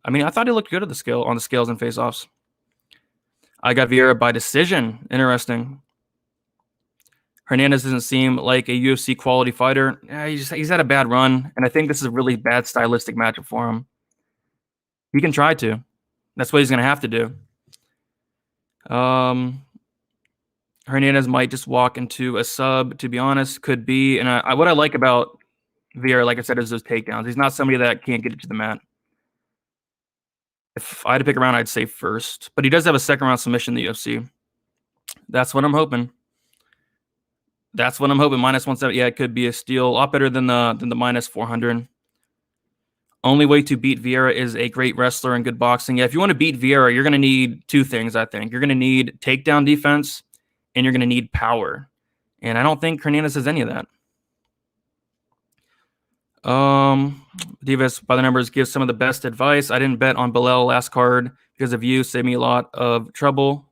I mean, I thought he looked good at the scales and face-offs. I got Vieira by decision. Interesting. Hernandez doesn't seem like a UFC quality fighter. Yeah, he's had a bad run, and I think this is a really bad stylistic matchup for him. He can try to. That's what he's going to have to do. Hernandez might just walk into a sub, to be honest. Could be. And what I like about Vieira, like I said, is those takedowns. He's not somebody that can't get it to the mat. If I had to pick a round, I'd say first. But he does have a second round submission in the UFC. That's what I'm hoping. Minus 170. Yeah, it could be a steal. A lot better than the minus 400. Only way to beat Vieira is a great wrestler and good boxing. Yeah, if you want to beat Vieira, you're going to need two things, I think. You're going to need takedown defense, and you're going to need power. And I don't think Hernandez has any of that. Divas by the numbers gives some of the best advice. I didn't bet on Bilal last card because of you. Saved me a lot of trouble.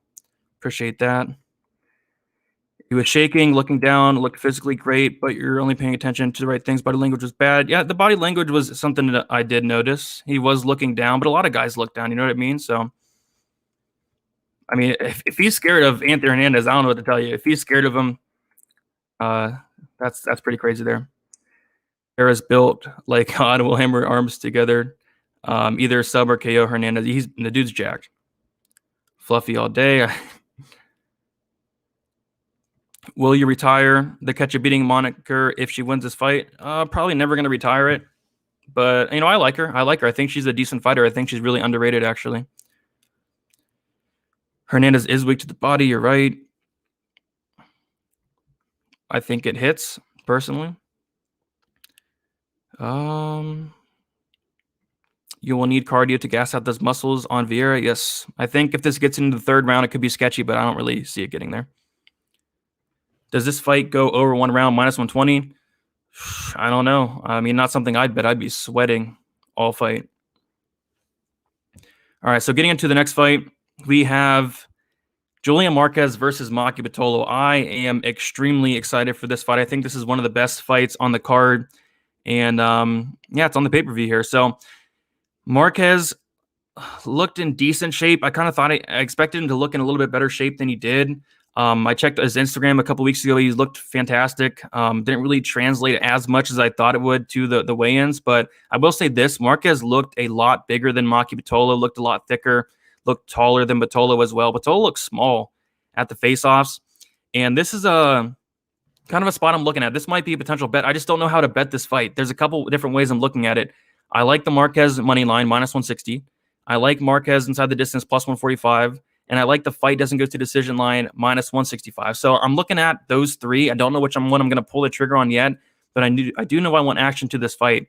Appreciate that. He was shaking, looking down, looked physically great, but you're only paying attention to the right things. Body language was bad. Yeah, the body language was something that I did notice. He was looking down, but a lot of guys look down. You know what I mean? So, I mean, if he's scared of Anthony Hernandez, I don't know what to tell you. If he's scared of him, that's pretty crazy there. Harris built like God will hammer arms together. Either sub or KO Hernandez. The dude's jacked. Fluffy all day. Will you retire the Ketchup beating moniker if she wins this fight? Probably never going to retire it. But, I like her. I think she's a decent fighter. I think she's really underrated, actually. Hernandez is weak to the body. You're right. I think it hits, personally. You will need cardio to gas out those muscles on Vieira. Yes. I think if this gets into the third round, it could be sketchy, but I don't really see it getting there. Does this fight go over one round, minus 120? I don't know. I mean, not something I'd bet. I'd be sweating all fight. All right, so getting into the next fight, we have Julian Marquez versus Maki Patolo. I am extremely excited for this fight. I think this is one of the best fights on the card. And, it's on the pay-per-view here. So Marquez looked in decent shape. I kind of thought I expected him to look in a little bit better shape than he did. I checked his Instagram a couple weeks ago. He looked fantastic. Didn't really translate as much as I thought it would to the weigh-ins. But I will say this, Marquez looked a lot bigger than Maki Patolo, looked a lot thicker, looked taller than Patolo as well. Patolo looked small at the face-offs. And this is a kind of a spot I'm looking at. This might be a potential bet. I just don't know how to bet this fight. There's a couple different ways I'm looking at it. I like the Marquez money line, minus 160. I like Marquez inside the distance, plus 145. And I like the fight doesn't go to decision line, minus 165. So I'm looking at those three. I don't know which one I'm going to pull the trigger on yet, but I do know I want action to this fight.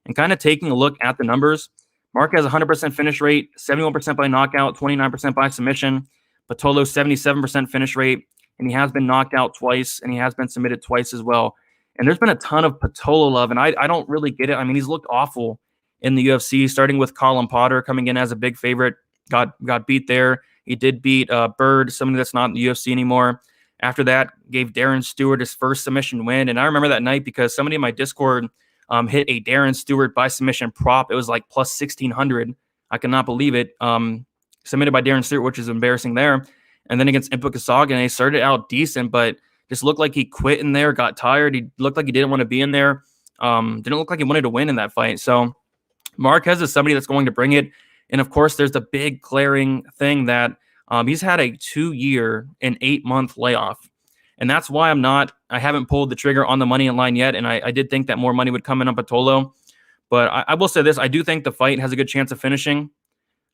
And kind of taking a look at the numbers, Marquez 100% finish rate, 71% by knockout, 29% by submission. Patolo 77% finish rate, and he has been knocked out twice, and he has been submitted twice as well. And there's been a ton of Patolo love, and I don't really get it. I mean, he's looked awful in the UFC, starting with Colin Potter coming in as a big favorite, got beat there. He did beat Bird, somebody that's not in the UFC anymore. After that, gave Darren Stewart his first submission win. And I remember that night because somebody in my Discord hit a Darren Stewart by submission prop. It was like plus 1,600. I cannot believe it. Submitted by Darren Stewart, which is embarrassing there. And then against Impa Kasaga, he started out decent, but just looked like he quit in there, got tired. He looked like he didn't want to be in there. Didn't look like he wanted to win in that fight. So Marquez is somebody that's going to bring it. And of course, there's the big glaring thing that he's had a 2-year and 8-month layoff. And that's why I haven't pulled the trigger on the money line yet. And I did think that more money would come in on Patolo. But I will say this, I do think the fight has a good chance of finishing.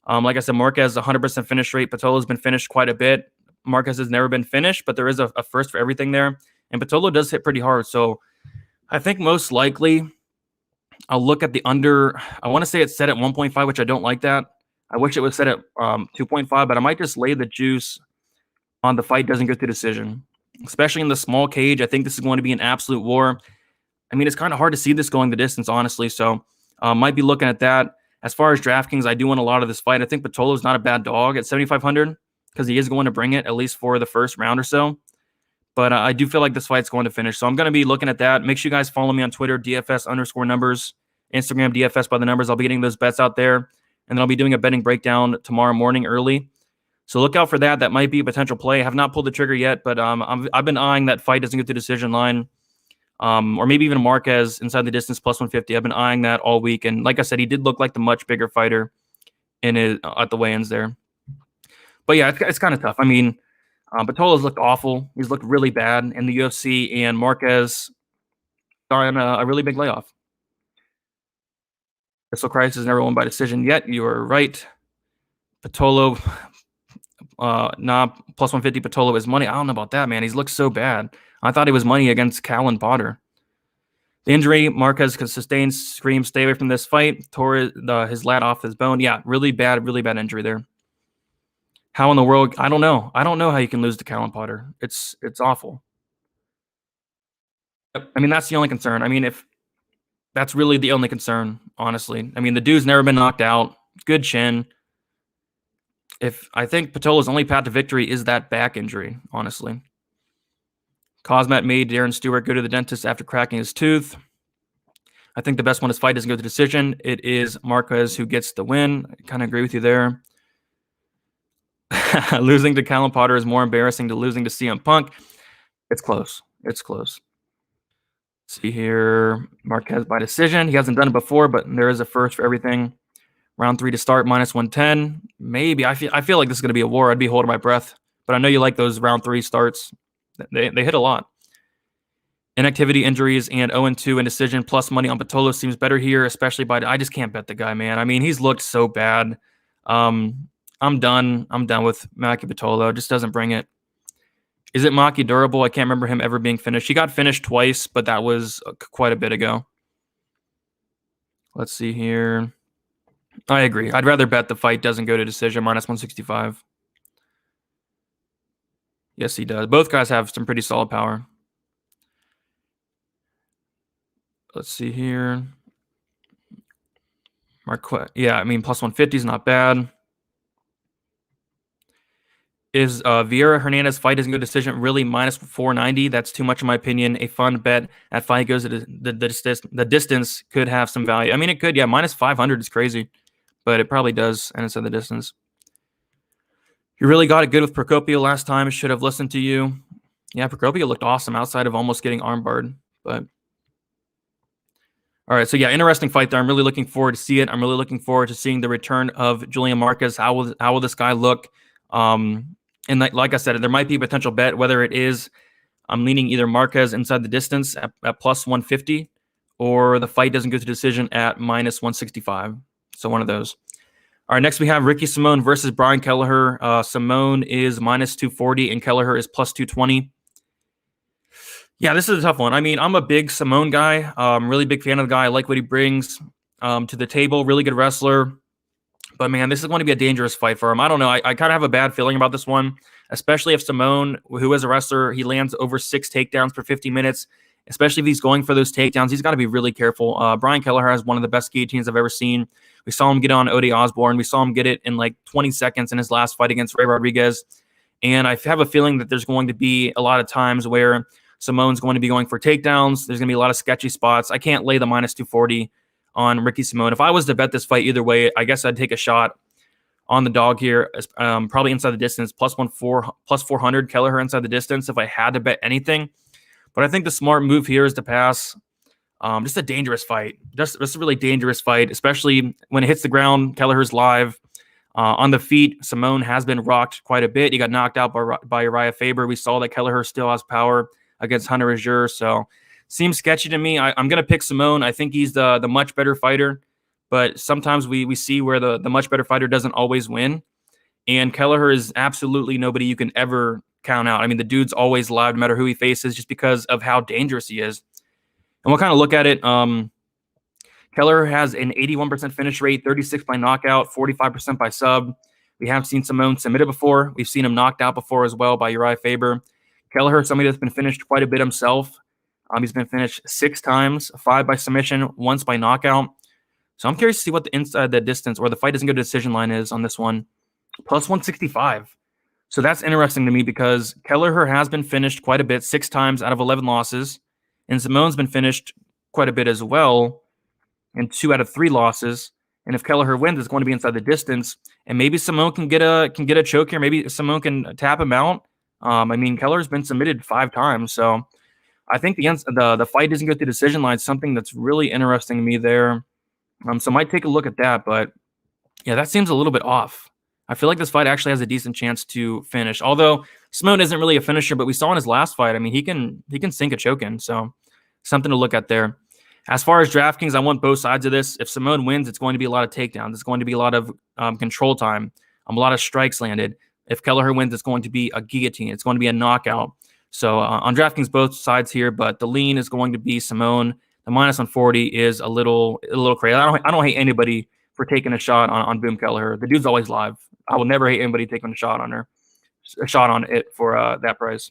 Like I said, Marquez 100% finish rate. Patolo's been finished quite a bit. Marquez has never been finished, but there is a first for everything there. And Patolo does hit pretty hard. So I think most likely I'll look at the under. I want to say it's set at 1.5, which I don't like that. I wish it was set at 2.5, but I might just lay the juice on the fight doesn't go to decision, especially in the small cage. I think this is going to be an absolute war. I mean, it's kind of hard to see this going the distance, honestly. So might be looking at that. As far as DraftKings, I do want a lot of this fight. I think Patolo's not a bad dog at 7,500 because he is going to bring it at least for the first round or so. But I do feel like this fight's going to finish. So I'm going to be looking at that. Make sure you guys follow me on Twitter, DFS_numbers, Instagram, DFS by the numbers. I'll be getting those bets out there. And then I'll be doing a betting breakdown tomorrow morning early. So look out for that. That might be a potential play. I have not pulled the trigger yet, but I've been eyeing that fight doesn't get to decision line. Or maybe even Marquez inside the distance plus 150. I've been eyeing that all week. And like I said, he did look like the much bigger fighter at the weigh-ins there. But yeah, it's kind of tough. I mean, Patolo's looked awful. He's looked really bad in the UFC, and Marquez are on a really big layoff. Crystal Christ has never won by decision yet. You are right. Patolo, plus 150 Patolo is money. I don't know about that, man. He's looked so bad. I thought he was money against Callan Potter. The injury, Marquez could sustain, scream, stay away from this fight. Tore his lat off his bone. Yeah, really bad injury there. How in the world? I don't know. I don't know how you can lose to Callan Potter. It's awful. I mean, that's the only concern. I mean, if that's really the only concern, honestly. I mean, the dude's never been knocked out. Good chin. I think Patolo's only path to victory is that back injury, honestly. Cosmat made Darren Stewart go to the dentist after cracking his tooth. I think the best one his fight doesn't go to decision. It is Marquez who gets the win. I kind of agree with you there. Losing to Callan Potter is more embarrassing to losing to CM Punk. It's close. It's close. See here, Marquez by decision. He hasn't done it before, but there is a first for everything. Round 3 to start, minus 110. Maybe. I feel like this is going to be a war. I'd be holding my breath. But I know you like those round 3 starts. They hit a lot. Inactivity, injuries, and 0-2 in decision plus money on Patolo seems better here, especially by. I just can't bet the guy, man. I mean, he's looked so bad. I'm done. I'm done with Maki Patolo. Just doesn't bring it. Is it Maki durable? I can't remember him ever being finished. He got finished twice, but that was quite a bit ago. Let's see here. I agree. I'd rather bet the fight doesn't go to decision, minus 165. Yes, he does. Both guys have some pretty solid power. Let's see here. Marquez. Yeah, I mean, plus 150 is not bad. Is Vieira Hernandez fight doesn't go decision really minus 490? That's too much in my opinion. A fun bet. That fight goes to the distance could have some value. I mean, it could. Yeah, minus 500 is crazy, but it probably does, and it's in the distance. You really got it good with Procopio last time. Should have listened to you. Yeah, Procopio looked awesome outside of almost getting armbarred. But all right, so yeah, interesting fight there. I'm really looking forward to see it. I'm really looking forward to seeing the return of Julian Marquez. How will this guy look? And like I said, there might be a potential bet, whether it is I'm leaning either Marquez inside the distance at plus 150 or the fight doesn't go to decision at minus 165. So one of those. All right, next we have Ricky Simone versus Brian Kelleher. Simone is minus 240 and Kelleher is plus 220. Yeah, this is a tough one. I mean, I'm a big Simone guy. Really big fan of the guy. I like what he brings to the table. Really good wrestler. But, man, this is going to be a dangerous fight for him. I don't know. I kind of have a bad feeling about this one, especially if Simone, who is a wrestler, he lands over 6 takedowns per 50 minutes, especially if he's going for those takedowns. He's got to be really careful. Brian Kelleher has one of the best guillotines I've ever seen. We saw him get on Ode Osborne. We saw him get it in like 20 seconds in his last fight against Ray Rodriguez. And I have a feeling that there's going to be a lot of times where Simone's going to be going for takedowns. There's going to be a lot of sketchy spots. I can't lay the minus 240 on Ricky Simone. If I was to bet this fight either way, I guess I'd take a shot on the dog here, probably inside the distance, plus 400, Kelleher inside the distance if I had to bet anything. But I think the smart move here is to pass. Just a dangerous fight. Just a really dangerous fight, especially when it hits the ground. Kelleher's live. On the feet, Simone has been rocked quite a bit. He got knocked out by Uriah Faber. We saw that Kelleher still has power against Hunter Azure, so seems sketchy to me. I'm going to pick Simone. I think he's the much better fighter, but sometimes we see where the much better fighter doesn't always win, and Kelleher is absolutely nobody you can ever count out. I mean, the dude's always live no matter who he faces just because of how dangerous he is. And we'll kind of look at it. Kelleher has an 81% finish rate, 36% by knockout, 45% by sub. We have seen Simone submitted before. We've seen him knocked out before as well by Uriah Faber. Kelleher, somebody that's been finished quite a bit himself. He's been finished 6 times, 5 by submission, once by knockout. So I'm curious to see what the inside the distance or the fight doesn't go to decision line is on this one. Plus 165. So that's interesting to me because Kelleher has been finished quite a bit, 6 times out of 11 losses. And Simone's been finished quite a bit as well, and 2 out of 3 losses. And if Kelleher wins, it's going to be inside the distance. And maybe Simone can get a choke here. Maybe Simone can tap him out. I mean, Kelleher's been submitted 5 times, so I think the fight doesn't go to the decision line. Something that's really interesting to me there. So I might take a look at that. But yeah, that seems a little bit off. I feel like this fight actually has a decent chance to finish. Although Simone isn't really a finisher, but we saw in his last fight, I mean, he can sink a choke in. So something to look at there. As far as DraftKings, I want both sides of this. If Simone wins, it's going to be a lot of takedowns. It's going to be a lot of control time, a lot of strikes landed. If Kelleher wins, it's going to be a guillotine. It's going to be a knockout. So on DraftKings, both sides here, but the lean is going to be Simone. The minus 140 is a little crazy. I don't hate anybody for taking a shot on Boom Kelleher. The dude's always live. I will never hate anybody taking a shot on it for that price.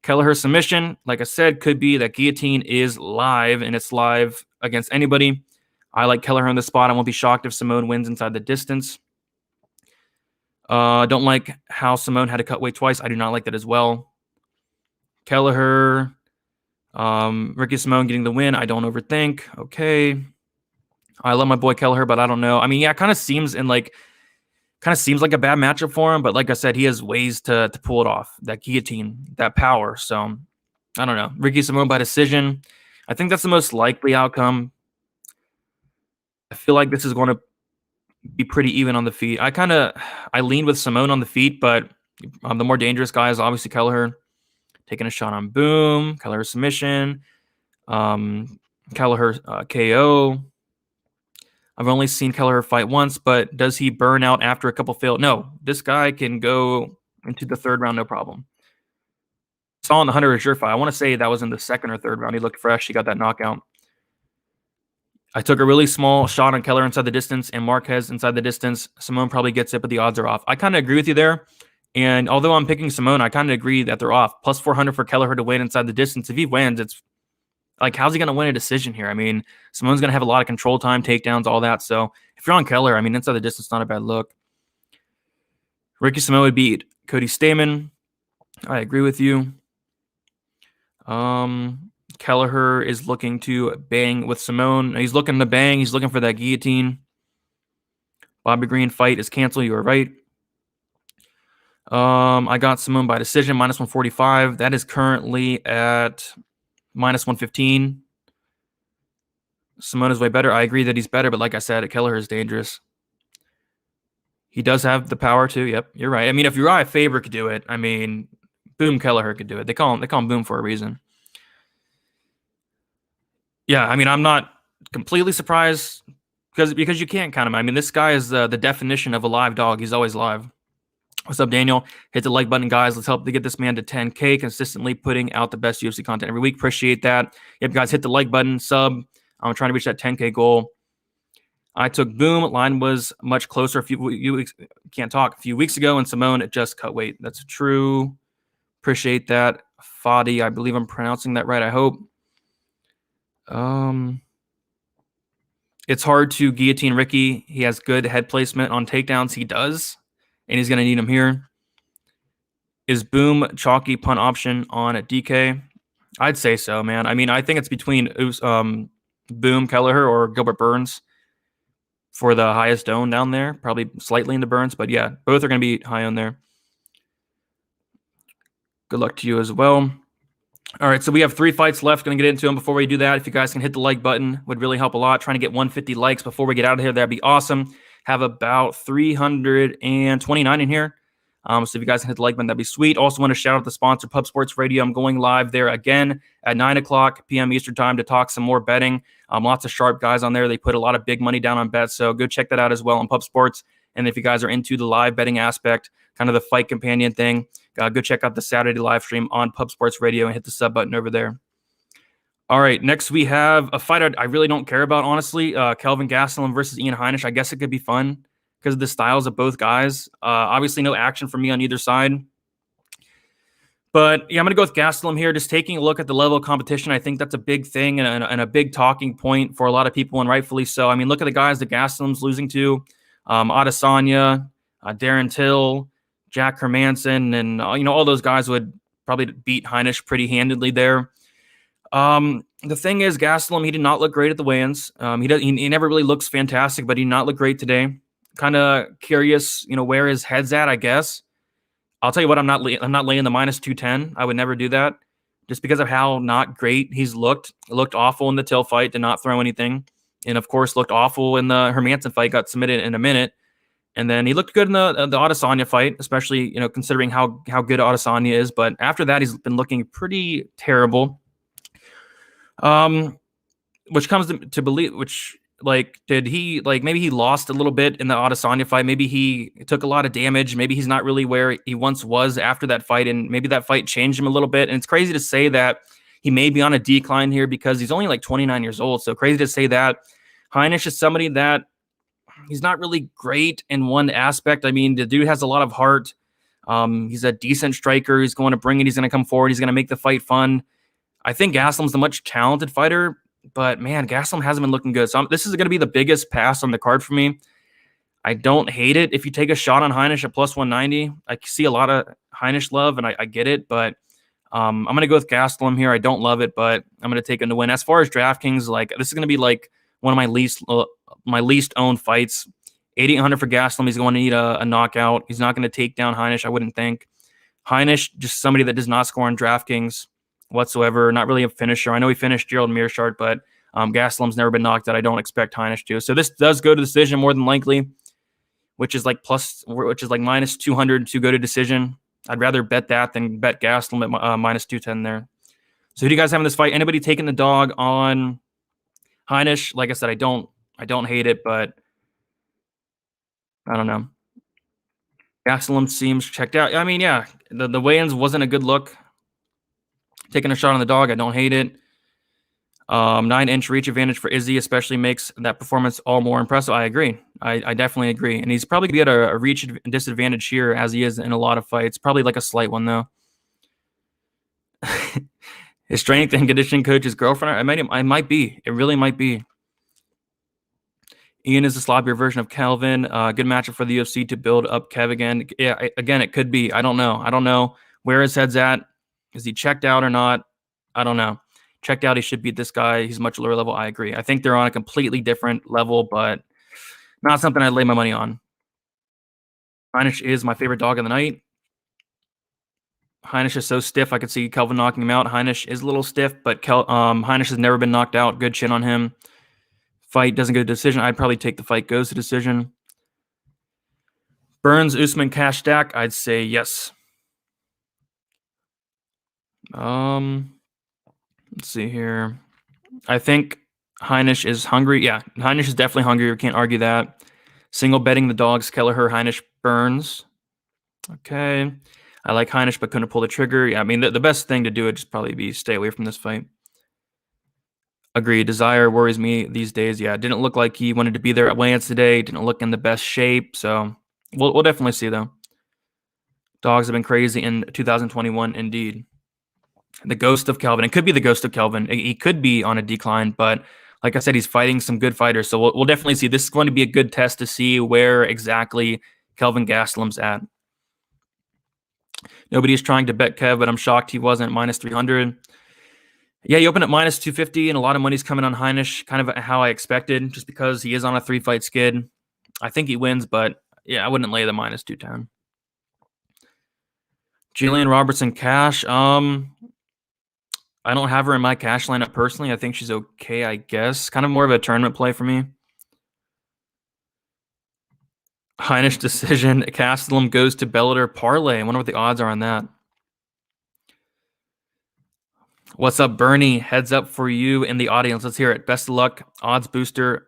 Kelleher submission, like I said, could be that guillotine is live, and it's live against anybody. I like Kelleher on the spot. I won't be shocked if Simone wins inside the distance. Don't like how Simone had to cut weight twice. I do not like that as well. Kelleher, Ricky Simone getting the win. I don't overthink. Okay. I love my boy Kelleher, but I don't know. I mean, yeah, it kind of seems like a bad matchup for him, but like I said, he has ways to pull it off. That guillotine, that power. So I don't know. Ricky Simone by decision. I think that's the most likely outcome. I feel like this is going to be pretty even on the feet. I lean with Simone on the feet, but the more dangerous guy is obviously Kelleher. Taking a shot on Boom, Kelleher submission, Kelleher KO. I've only seen Kelleher fight once, but does he burn out after a couple failed? No, this guy can go into the 3rd round, no problem. Saw in the Hunter Azure fight. I want to say that was in the 2nd or 3rd round. He looked fresh. He got that knockout. I took a really small shot on Kelleher inside the distance and Marquez inside the distance. Simone probably gets it, but the odds are off. I kind of agree with you there. And although I'm picking Simone, I kind of agree that they're off. Plus 400 for Kelleher to win inside the distance. If he wins, it's like, how's he going to win a decision here? I mean, Simone's going to have a lot of control time, takedowns, all that. So if you're on Kelleher, I mean, inside the distance, not a bad look. Ricky Simone would beat Cody Stamen. I agree with you. Kelleher is looking to bang with Simone. He's looking to bang. He's looking for that guillotine. Bobby Green fight is canceled. You were right. I got Simone by decision, minus 145. That is currently at minus 115. Simone is way better. I agree that he's better, but like I said, Kelleher is dangerous. He does have the power too. Yep, you're right. I mean, if Uriah Faber could do it, I mean, Boom Kelleher could do it. They call him Boom for a reason. Yeah, I mean, I'm not completely surprised because you can't count him. I mean, this guy is the definition of a live dog. He's always live. What's up, Daniel? Hit the like button, guys. Let's help to get this man to 10K, consistently putting out the best UFC content every week. Appreciate that. Yep, guys, hit the like button, sub. I'm trying to reach that 10K goal. I took Boom. Line was much closer a few weeks ago, and Simone just cut weight. That's true. Appreciate that. Fadi, I believe I'm pronouncing that right, I hope. It's hard to guillotine Ricky. He has good head placement on takedowns. He does. And he's going to need him here. Is Boom chalky punt option on a DK? I'd say so, man. I mean, I think it's between Boom, Kelleher, or Gilbert Burns for the highest own down there. Probably slightly into Burns, but yeah, both are going to be high on there. Good luck to you as well. All right, so we have 3 fights left. Going to get into them. Before we do that, if you guys can hit the like button, would really help a lot. Trying to get 150 likes before we get out of here. That'd be awesome. Have about 329 in here. So if you guys can hit the like button, that'd be sweet. Also want to shout out the sponsor, Pub Sports Radio. I'm going live there again at 9 o'clock p.m. Eastern time to talk some more betting. Lots of sharp guys on there. They put a lot of big money down on bets, so go check that out as well on Pub Sports. And if you guys are into the live betting aspect, kind of the fight companion thing, go check out the Saturday live stream on Pub Sports Radio and hit the sub button over there. All right, next we have a fight I really don't care about, honestly. Kelvin Gastelum versus Ian Heinisch. I guess it could be fun because of the styles of both guys. Obviously, no action for me on either side. But yeah, I'm going to go with Gastelum here. Just taking a look at the level of competition, I think that's a big thing and a big talking point for a lot of people, and rightfully so. I mean, look at the guys that Gastelum's losing to. Adesanya, Darren Till, Jack Hermanson, and all those guys would probably beat Heinisch pretty handedly there. The thing is, Gastelum, he did not look great at the weigh-ins. He never really looks fantastic, but he did not look great today. Kind of curious, where his head's at, I guess. I'll tell you what, I'm not laying the minus 210. I would never do that just because of how not great he's looked. It looked awful in the Till fight, did not throw anything. And of course, looked awful in the Hermanson fight, got submitted in a minute. And then he looked good in the Adesanya fight, especially, considering how good Adesanya is. But after that, he's been looking pretty terrible. Which comes to believe, did he, maybe he lost a little bit in the Adesanya fight. Maybe he took a lot of damage. Maybe he's not really where he once was after that fight. And maybe that fight changed him a little bit. And it's crazy to say that he may be on a decline here because he's only 29 years old. So crazy to say that. Heinisch is somebody that he's not really great in one aspect. I mean, the dude has a lot of heart. He's a decent striker. He's going to bring it. He's going to come forward. He's going to make the fight fun. I think Gastelum's a much talented fighter, but man, Gastelum hasn't been looking good. So this is going to be the biggest pass on the card for me. I don't hate it if you take a shot on Heinisch at plus 190. I see a lot of Heinisch love, and I get it, but I'm going to go with Gastelum here. I don't love it, but I'm going to take him to win. As far as DraftKings, this is going to be one of my least owned fights. 8,800 for Gastelum. He's going to need a knockout. He's not going to take down Heinisch, I wouldn't think. Heinisch, just somebody that does not score on DraftKings whatsoever. Not really a finisher. I know he finished Gerald Meerschaert, but Gastelum's never been knocked out. I don't expect Heinisch to. So this does go to decision more than likely, which is minus 200 to go to decision. I'd rather bet that than bet Gastelum at minus 210 there. So who do you guys have in this fight? Anybody taking the dog on Heinisch? Like I said, I don't hate it, but I don't know. Gastelum seems checked out. I mean, yeah, the weigh-ins wasn't a good look. Taking a shot on the dog, I don't hate it. 9-inch reach advantage for Izzy especially makes that performance all more impressive. I agree. I definitely agree. And he's probably going to get a reach disadvantage here as he is in a lot of fights. Probably a slight one, though. His strength and conditioning coach's girlfriend? I might be. It really might be. Ian is a sloppier version of Kelvin. Good matchup for the UFC to build up Kev again. Yeah, again, it could be. I don't know where his head's at. Is he checked out or not? I don't know. Checked out, he should beat this guy. He's much lower level. I agree. I think they're on a completely different level, but not something I'd lay my money on. Heinisch is my favorite dog of the night. Heinisch is so stiff, I could see Kelvin knocking him out. Heinisch is a little stiff, but Heinisch has never been knocked out. Good chin on him. Fight doesn't go to decision. I'd probably take the fight goes to decision. Burns, Usman, cash stack. I'd say yes. Let's see here. I think Heinisch is hungry. Yeah, Heinisch is definitely hungry. We can't argue that. Single betting the dogs, Kelleher, Heinisch, Burns. Okay. I like Heinisch, but couldn't pull the trigger. Yeah, I mean, the best thing to do would just probably be stay away from this fight. Agree. Desire worries me these days. Yeah, it didn't look like he wanted to be there at weigh-ins today. Didn't look in the best shape. So we'll definitely see, though. Dogs have been crazy in 2021, indeed. The ghost of Kelvin. It could be the ghost of Kelvin. He could be on a decline, but like I said, he's fighting some good fighters. So we'll definitely see. This is going to be a good test to see where exactly Kelvin Gastelum's at. Nobody's trying to bet Kev, but I'm shocked he wasn't minus 300. Yeah, he opened at minus 250, and a lot of money's coming on Heinisch, kind of how I expected, just because he is on a 3-fight skid. I think he wins, but yeah, I wouldn't lay the minus 210. Julian Robertson cash. I don't have her in my cash lineup personally. I think she's okay, I guess. Kind of more of a tournament play for me. Heinisch decision. Gastelum goes to Bellator parlay. I wonder what the odds are on that. What's up, Bernie? Heads up for you in the audience. Let's hear it. Best of luck. Odds booster.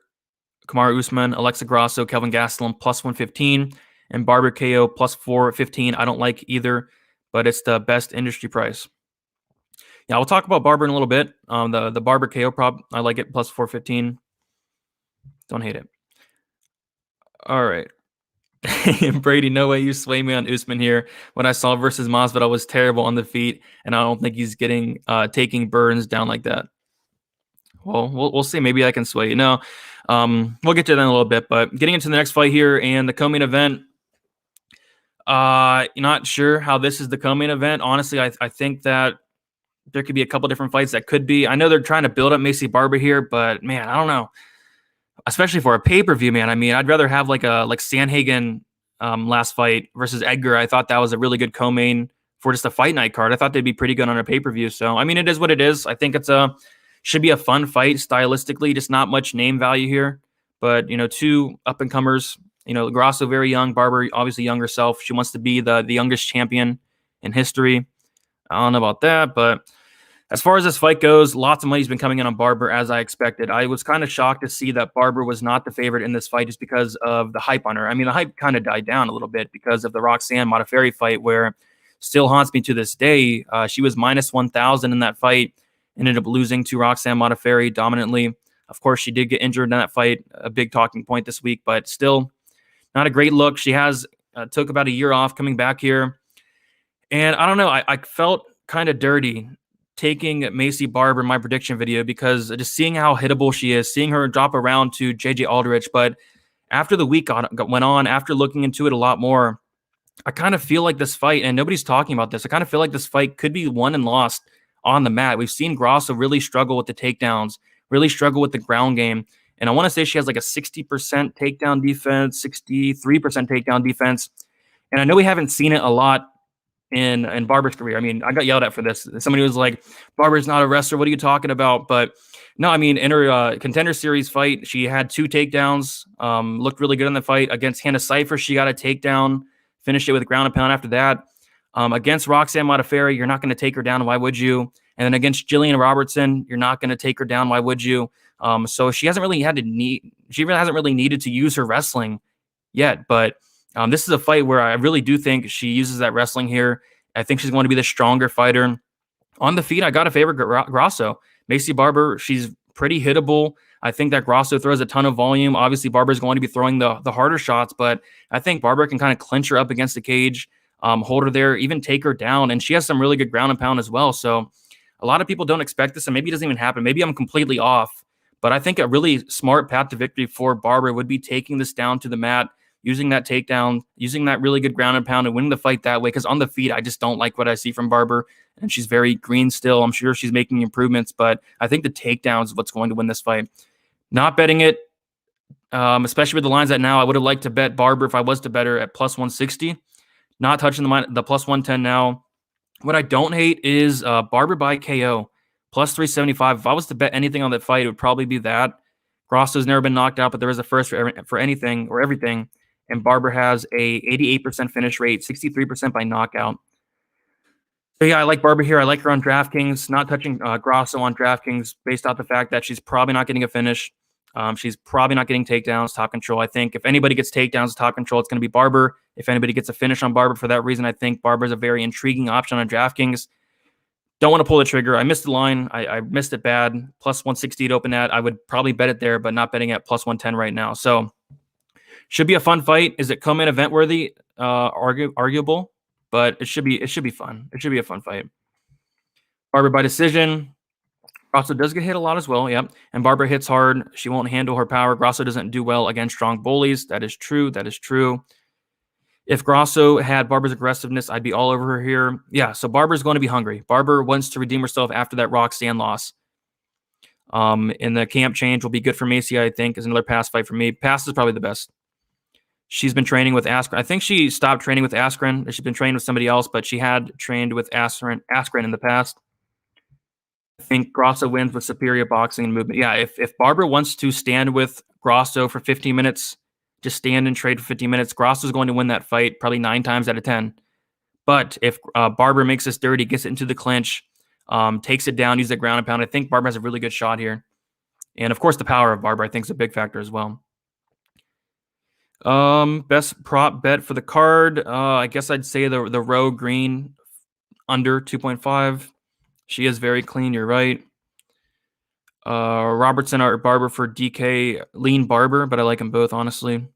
Kamaru Usman, Alexa Grasso, Kelvin Gastelum plus 115, and Barber KO plus 415. I don't like either, but it's the best industry price. Yeah, we'll talk about Barber in a little bit. The Barber KO prop, I like it, plus 415. Don't hate it. All right. Brady, no way you sway me on Usman here. When I saw versus Masvidal was terrible on the feet, and I don't think he's taking Burns down like that. Well, we'll see. Maybe I can sway you. No, we'll get to that in a little bit. But getting into the next fight here and the co-main event, not sure how this is the co-main event. Honestly, I think that there could be a couple different fights that could be. I know they're trying to build up Macy Barber here, but man, I don't know. Especially for a pay-per-view, man. I mean, I'd rather have like Sanhagen last fight versus Edgar. I thought that was a really good co-main for just a fight night card. I thought they'd be pretty good on a pay-per-view. So, I mean, it is what it is. I think should be a fun fight stylistically, just not much name value here. But, two up-and-comers, Grasso very young, Barber obviously young herself. She wants to be the youngest champion in history. I don't know about that, but as far as this fight goes, lots of money's been coming in on Barber as I expected. I was kind of shocked to see that Barber was not the favorite in this fight just because of the hype on her. I mean, the hype kind of died down a little bit because of the Roxanne Modafferi fight where still haunts me to this day. She was minus 1,000 in that fight, ended up losing to Roxanne Modafferi dominantly. Of course, she did get injured in that fight, a big talking point this week, but still not a great look. She has took about a year off coming back here. And I don't know, I felt kind of dirty taking Macy Barber in my prediction video because just seeing how hittable she is, seeing her drop around to JJ Aldrich. But after the week went on, after looking into it a lot more, I kind of feel like this fight, and nobody's talking about this, I kind of feel like this fight could be won and lost on the mat. We've seen Grasso really struggle with the takedowns, really struggle with the ground game. And I want to say she has like a 60% takedown defense, 63% takedown defense. And I know we haven't seen it a lot in Barber's career. I mean, I got yelled at for this. Somebody was like, Barber's not a wrestler. What are you talking about? But no, I mean, in her contender series fight, she had 2 takedowns, looked really good in the fight. Against Hannah Cipher, she got a takedown, finished it with a ground and pound after that. Against Roxanne Modafferi, you're not going to take her down. Why would you? And then against Jillian Robertson, you're not going to take her down. Why would you? So she hasn't really needed to use her wrestling yet, but this is a fight where I really do think she uses that wrestling here. I think she's going to be the stronger fighter. On the feet, I got to favor Grasso. Macy Barber, she's pretty hittable. I think that Grasso throws a ton of volume. Obviously, Barber's going to be throwing the harder shots, but I think Barber can kind of clinch her up against the cage, hold her there, even take her down. And she has some really good ground and pound as well. So a lot of people don't expect this, and maybe it doesn't even happen. Maybe I'm completely off. But I think a really smart path to victory for Barber would be taking this down to the mat, using that takedown, using that really good ground and pound and winning the fight that way. Because on the feet, I just don't like what I see from Barber. And she's very green still. I'm sure she's making improvements, but I think the takedown is what's going to win this fight. Not betting it, especially with the lines at now. I would have liked to bet Barber if I was to bet her at plus 160. Not touching the plus 110 now. What I don't hate is Barber by KO, plus 375. If I was to bet anything on that fight, it would probably be that. Grosso's never been knocked out, but there is a first for anything or everything. And Barber has a 88% finish rate, 63% by knockout. So yeah, I like Barber here. I like her on DraftKings. Not touching Grasso on DraftKings based off the fact that she's probably not getting a finish. She's probably not getting takedowns, top control. I think if anybody gets takedowns, top control, it's going to be Barber. If anybody gets a finish on Barber for that reason, I think Barber is a very intriguing option on DraftKings. Don't want to pull the trigger. I missed the line. I missed it bad. Plus 160 to open at. I would probably bet it there, but not betting at plus 110 right now. So should be a fun fight. Is it co-main event worthy? Arguable, but it should be fun. It should be a fun fight. Barber by decision. Grasso does get hit a lot as well, yep. And Barber hits hard. She won't handle her power. Grasso doesn't do well against strong bullies. That is true. That is true. If Grasso had Barber's aggressiveness, I'd be all over her here. Yeah, so Barber's going to be hungry. Barber wants to redeem herself after that Roxanne loss. And the camp change will be good for Macy, I think, is another pass fight for me. Pass is probably the best. She's been training with Askren. I think she stopped training with Askren. She's been training with somebody else, but she had trained with Askren in the past. I think Grasso wins with superior boxing and movement. Yeah, if Barber wants to stand with Grasso for 15 minutes, just stand and trade for 15 minutes, Grasso's going to win that fight probably 9 times out of 10. But if Barber makes this dirty, gets it into the clinch, takes it down, uses the ground and pound, I think Barber has a really good shot here. And of course, the power of Barber, I think, is a big factor as well. Best prop bet for the card. I guess I'd say the Rowe green under 2.5. She is very clean. You're right. Robertson or Barber for DK. Lean Barber, but I like them both, honestly.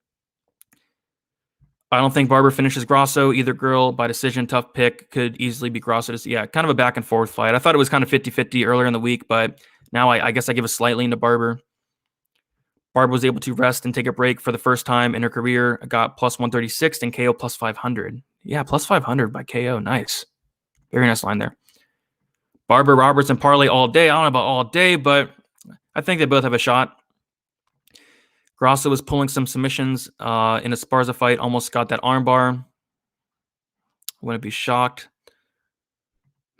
I don't think Barber finishes Grasso. Either girl by decision, tough pick. Could easily be Grasso. Yeah, kind of a back and forth fight. I thought it was kind of 50-50 earlier in the week, but now I guess I give a slight lean to Barber. Barber was able to rest and take a break for the first time in her career. Got plus 136 and KO plus 500. Yeah, plus 500 by KO. Nice. Very nice line there. Barber, Robertson, parlay all day. I don't know about all day, but I think they both have a shot. Grasso was pulling some submissions in a Sparza fight. Almost got that armbar. Wouldn't be shocked.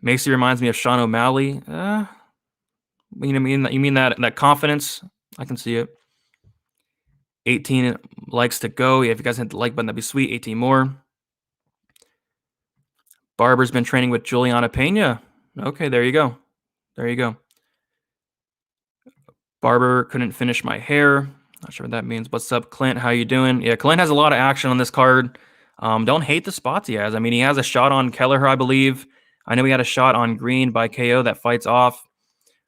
Macy reminds me of Sean O'Malley. You mean that confidence? I can see it. 18 likes to go. Yeah, if you guys hit the like button, that'd be sweet. 18 more. Barber's been training with Juliana Pena. Okay, there you go. There you go. Barber couldn't finish my hair. Not sure what that means. What's up, Clint? How you doing? Yeah, Clint has a lot of action on this card. Don't hate the spots he has. I mean, he has a shot on Kelleher, I believe. I know he had a shot on Green by KO that fights off.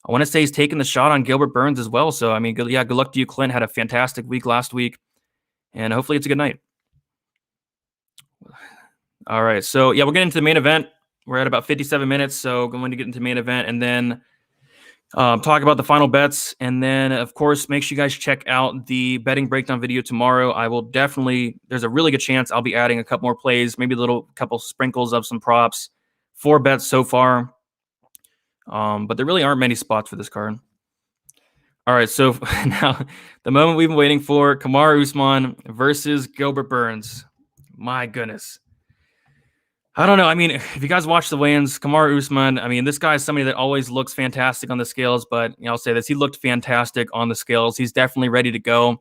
I want to say he's taking the shot on Gilbert Burns as well. So, I mean, good luck to you, Clint. Had a fantastic week last week. And hopefully it's a good night. All right. So, yeah, we're getting into the main event. We're at about 57 minutes. So, going to get into the main event and then talk about the final bets. And then, of course, make sure you guys check out the betting breakdown video tomorrow. I will definitely, there's a really good chance I'll be adding a couple more plays, maybe a couple sprinkles of some props. 4 bets so far. But there really aren't many spots for this card. All right, so now the moment we've been waiting for, Kamaru Usman versus Gilbert Burns. My goodness. I don't know. I mean, if you guys watch the weigh-ins, Kamaru Usman, I mean, this guy is somebody that always looks fantastic on the scales, but I'll say this, he looked fantastic on the scales. He's definitely ready to go.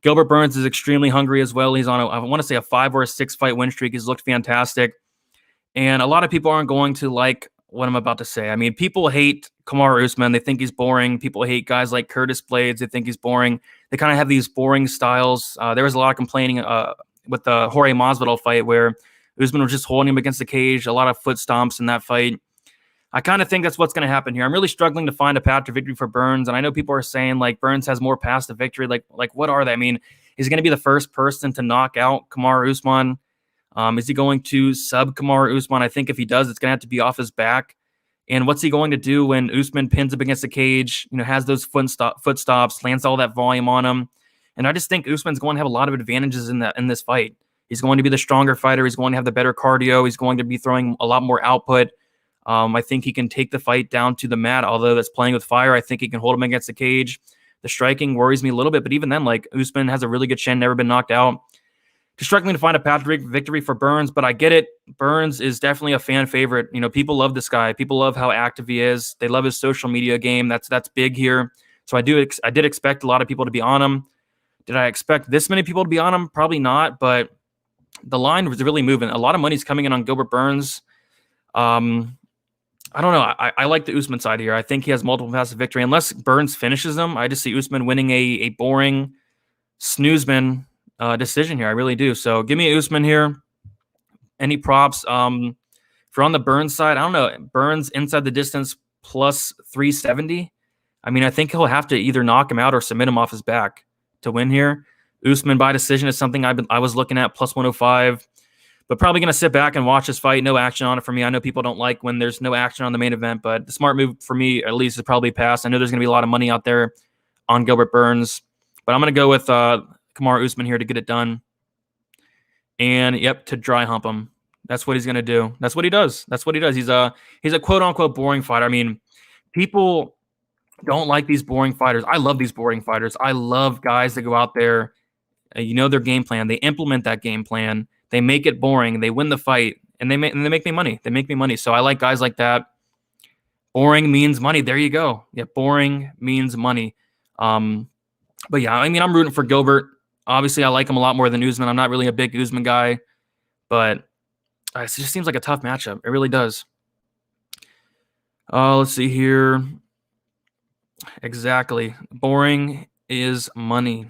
Gilbert Burns is extremely hungry as well. He's on, I want to say, a 5 or a 6 fight win streak. He's looked fantastic. And a lot of people aren't going to like what I'm about to say. I mean, people hate Kamaru Usman. They think he's boring. People hate guys like Curtis Blades. They think he's boring. They kind of have these boring styles. There was a lot of complaining with the Jorge Masvidal fight where Usman was just holding him against the cage, a lot of foot stomps in that fight. I kind of think that's what's going to happen here. I'm really struggling to find a path to victory for Burns, and I know people are saying, like, Burns has more paths to victory. Like what are they? I mean, is he going to be the first person to knock out Kamaru Usman? Is he going to sub Kamaru Usman? I think if he does, it's going to have to be off his back. And what's he going to do when Usman pins up against the cage, has those foot stops, lands all that volume on him? And I just think Usman's going to have a lot of advantages in this fight. He's going to be the stronger fighter. He's going to have the better cardio. He's going to be throwing a lot more output. I think he can take the fight down to the mat, although that's playing with fire. I think he can hold him against the cage. The striking worries me a little bit, but even then, like, Usman has a really good chin, never been knocked out. Just struggling to find a path to victory for Burns, but I get it. Burns is definitely a fan favorite. People love this guy. People love how active he is. They love his social media game. That's big here. So I did expect a lot of people to be on him. Did I expect this many people to be on him? Probably not, but the line was really moving. A lot of money's coming in on Gilbert Burns. I don't know. I like the Usman side here. I think he has multiple paths to victory. Unless Burns finishes him, I just see Usman winning a boring snoozeman decision here. I really do. So give me Usman here. Any props? If you're on the Burns side, I don't know. Burns inside the distance plus 370. I mean, I think he'll have to either knock him out or submit him off his back to win here. Usman by decision is something I was looking at plus 105, but probably going to sit back and watch this fight. No action on it for me. I know people don't like when there's no action on the main event, but the smart move for me, at least, is probably pass. I know there's going to be a lot of money out there on Gilbert Burns, but I'm going to go with Kamaru Usman here to get it done. And yep, to dry hump him. That's what he's going to do. That's what he does. He's a quote unquote boring fighter. I mean, people don't like these boring fighters. I love these boring fighters. I love guys that go out there, their game plan. They implement that game plan. They make it boring. They win the fight, and they make me money. So I like guys like that. Boring means money. There you go. Yeah, boring means money. But yeah, I mean, I'm rooting for Gilbert. Obviously, I like him a lot more than Usman. I'm not really a big Usman guy, but it just seems like a tough matchup. It really does. Let's see here. Exactly. Boring is money.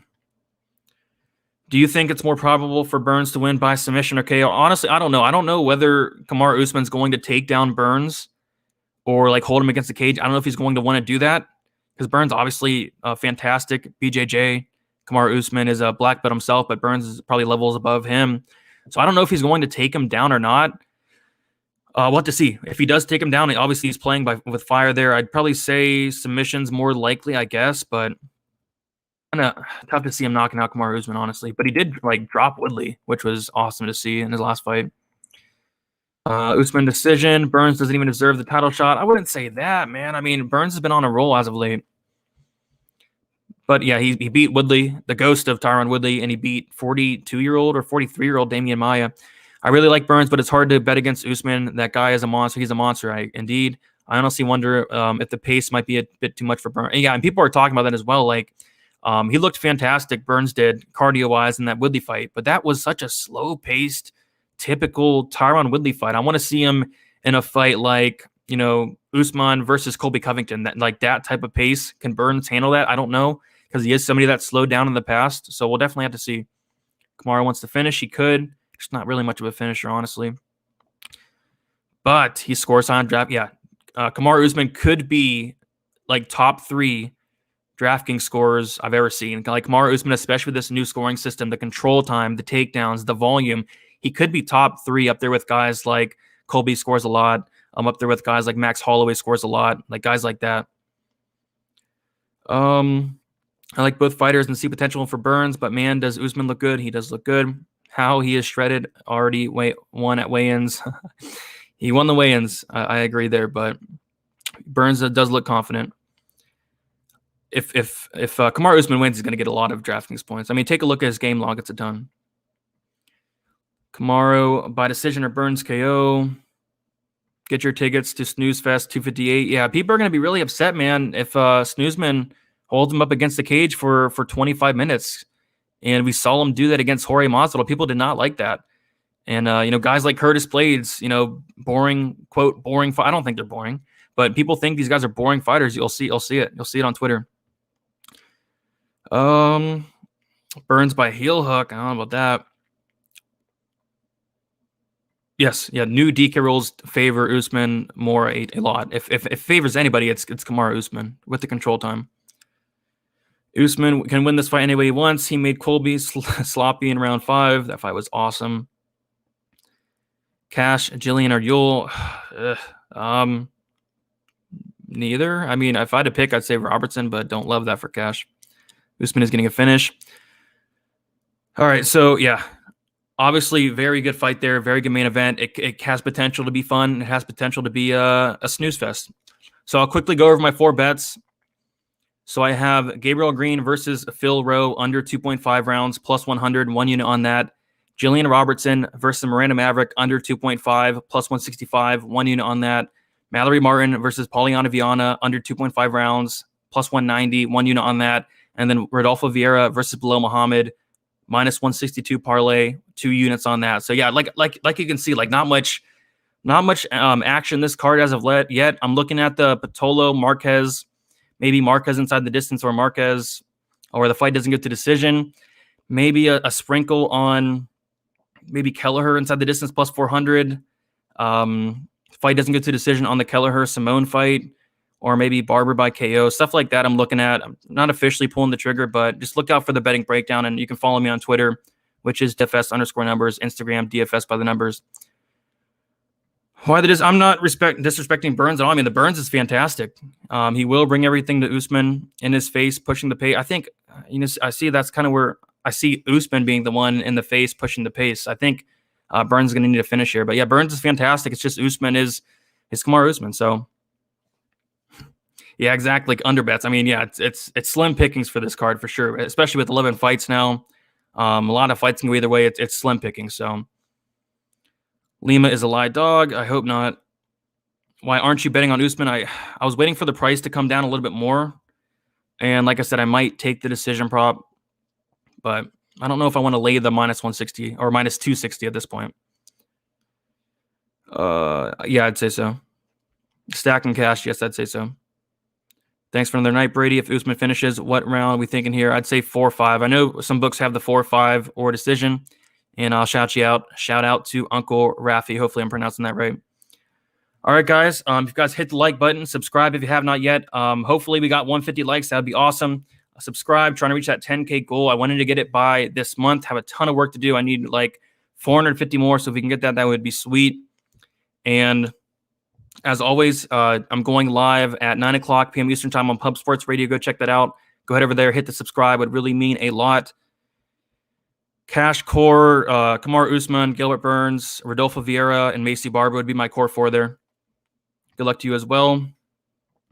Do you think it's more probable for Burns to win by submission or KO? Honestly, I don't know. I don't know whether Kamaru Usman's going to take down Burns or like hold him against the cage. I don't know if he's going to want to do that because Burns obviously fantastic. BJJ. Kamaru Usman is a black belt himself, but Burns is probably levels above him. So I don't know if he's going to take him down or not. We'll have to see. If he does take him down, obviously he's playing with fire there. I'd probably say submission's more likely, I guess, but kind of tough to see him knocking out Kamaru Usman, honestly. But he did like drop Woodley, which was awesome to see in his last fight. Usman decision. Burns doesn't even deserve the title shot. I wouldn't say that, man. I mean, Burns has been on a roll as of late. But yeah, he beat Woodley, the ghost of Tyron Woodley, and he beat 42-year-old or 43-year-old Damian Maia. I really like Burns, but it's hard to bet against Usman. That guy is a monster. He's a monster. I honestly wonder if the pace might be a bit too much for Burns. And yeah, and people are talking about that as well. Like, he looked fantastic, Burns did, cardio-wise in that Woodley fight. But that was such a slow-paced, typical Tyron Woodley fight. I want to see him in a fight like, Usman versus Colby Covington. That type of pace. Can Burns handle that? I don't know, because he is somebody that slowed down in the past. So we'll definitely have to see. Kamaru wants to finish. He could. Just not really much of a finisher, honestly. But he scores on draft. Yeah. Kamaru Usman could be like top 3 Draftkings scorers I've ever seen. Like Kamaru Usman, especially with this new scoring system, the control time, the takedowns, the volume, he could be top 3 up there with guys like Colby scores a lot. Up there with guys like Max Holloway scores a lot. Like guys like that. I like both fighters and see potential for Burns, but man, does Usman look good? He does look good. How he is shredded, already won at weigh-ins. He won the weigh-ins. I agree there, but Burns does look confident. If Kamaru Usman wins, he's going to get a lot of DraftKings points. I mean, take a look at his game log. It's a ton. Kamaru by decision or Burns KO. Get your tickets to Snooze Fest 258. Yeah, people are going to be really upset, man, if Snoozman holds him up against the cage for 25 minutes. And we saw him do that against Jorge Masvidal. People did not like that. And, guys like Curtis Blades, boring, quote, boring. I don't think they're boring, but people think these guys are boring fighters. You'll see it. You'll see it on Twitter. Burns by heel hook. I don't know about that. Yes. Yeah. New DK rules favor Usman more a lot. If it favors anybody, it's Kamaru Usman with the control time. Usman can win this fight any way he wants. He made Colby sloppy in round 5. That fight was awesome. Cash, Jillian, or Yule. Neither. I mean, if I had to pick, I'd say Robertson, but don't love that for Cash. Usman is getting a finish. All right, so yeah, obviously very good fight there. Very good main event. It has potential to be fun. It has potential to be a snooze fest. So I'll quickly go over my 4 bets. So I have Gabriel Green versus Phil Rowe under 2.5 rounds, plus 100, 1 unit on that. Jillian Robertson versus Miranda Maverick under 2.5, plus 165, 1 unit on that. Mallory Martin versus Polyana Vianna under 2.5 rounds, plus 190, 1 unit on that. And then Rodolfo Vieira versus Bilal Muhammad, minus 162 parlay, 2 units on that. So yeah, like you can see, like not much action this card as of yet. I'm looking at the Patolo Marquez. Maybe Marquez inside the distance or the fight doesn't get to decision. Maybe a sprinkle on maybe Kelleher inside the distance plus 400. Fight doesn't get to decision on the Kelleher Simone fight, or maybe Barber by KO. Stuff like that I'm looking at. I'm not officially pulling the trigger, but just look out for the betting breakdown, and you can follow me on Twitter, which is DFS_numbers, Instagram, DFS by the numbers. I'm not disrespecting Burns at all. I mean, the Burns is fantastic. He will bring everything to Usman in his face, pushing the pace. I think, I see that's kind of where I see Usman being the one in the face, pushing the pace. I think Burns is going to need a finish here. But yeah, Burns is fantastic. It's just Usman is Kamaru Usman. So yeah, exactly. Like underbets. I mean, yeah, it's slim pickings for this card for sure, especially with 11 fights now. A lot of fights can go either way. It's slim picking. So Lima is a live dog. I hope not. why aren't you betting on Usman? I was waiting for the price to come down a little bit more. And like I said, I might take the decision prop, but I don't know if I want to lay the minus 160 or minus 260 at this point. Yeah, I'd say so. Stack and cash, yes, I'd say so. Thanks for another night, Brady. If Usman finishes, what round are we thinking here? I'd say 4-5. I know some books have the 4-5 or decision, and I'll shout you out. Shout out to Uncle Rafi. Hopefully I'm pronouncing that right. All right, guys. If you guys hit the like button, subscribe if you have not yet. Hopefully we got 150 likes. That would be awesome. Subscribe, trying to reach that 10K goal. I wanted to get it by this month. Have a ton of work to do. I need like 450 more. So if we can get that, that would be sweet. And as always, I'm going live at 9 o'clock p.m. Eastern time on Pub Sports Radio. Go check that out. Go ahead over there. Hit the subscribe. Would really mean a lot. Cash core, Kamaru Usman, Gilbert Burns, Rodolfo Vieira, and Macy Barber would be my core four there. Good luck to you as well.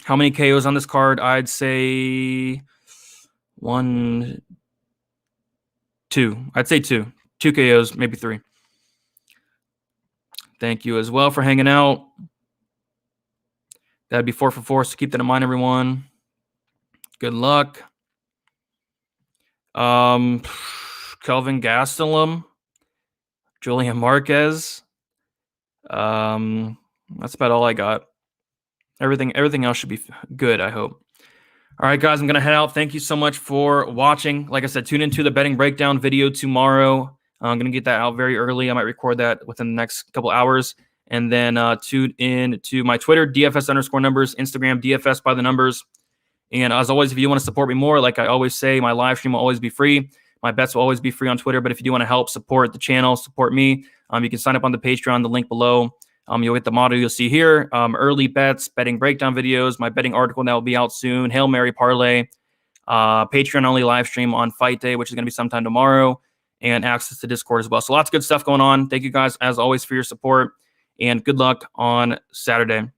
How many KOs on this card? I'd say 1, 2. I'd say 2. 2 KOs, maybe 3. Thank you as well for hanging out. That'd be 4 for 4, so keep that in mind, everyone. Good luck. Kelvin Gastelum, Julian Marquez. That's about all I got. Everything else should be good, I hope. All right, guys, I'm going to head out. Thank you so much for watching. Like I said, tune into the betting breakdown video tomorrow. I'm going to get that out very early. I might record that within the next couple hours. And then tune in to my Twitter, DFS_numbers, Instagram, DFS by the numbers. And as always, if you want to support me more, like I always say, my live stream will always be free. My bets will always be free on Twitter. But if you do want to help support the channel, support me, you can sign up on the Patreon, the link below. You'll get the model you'll see here. Early bets, betting breakdown videos, my betting article that will be out soon, Hail Mary Parlay, Patreon-only live stream on Fight Day, which is going to be sometime tomorrow, and access to Discord as well. So lots of good stuff going on. Thank you guys, as always, for your support, and good luck on Saturday.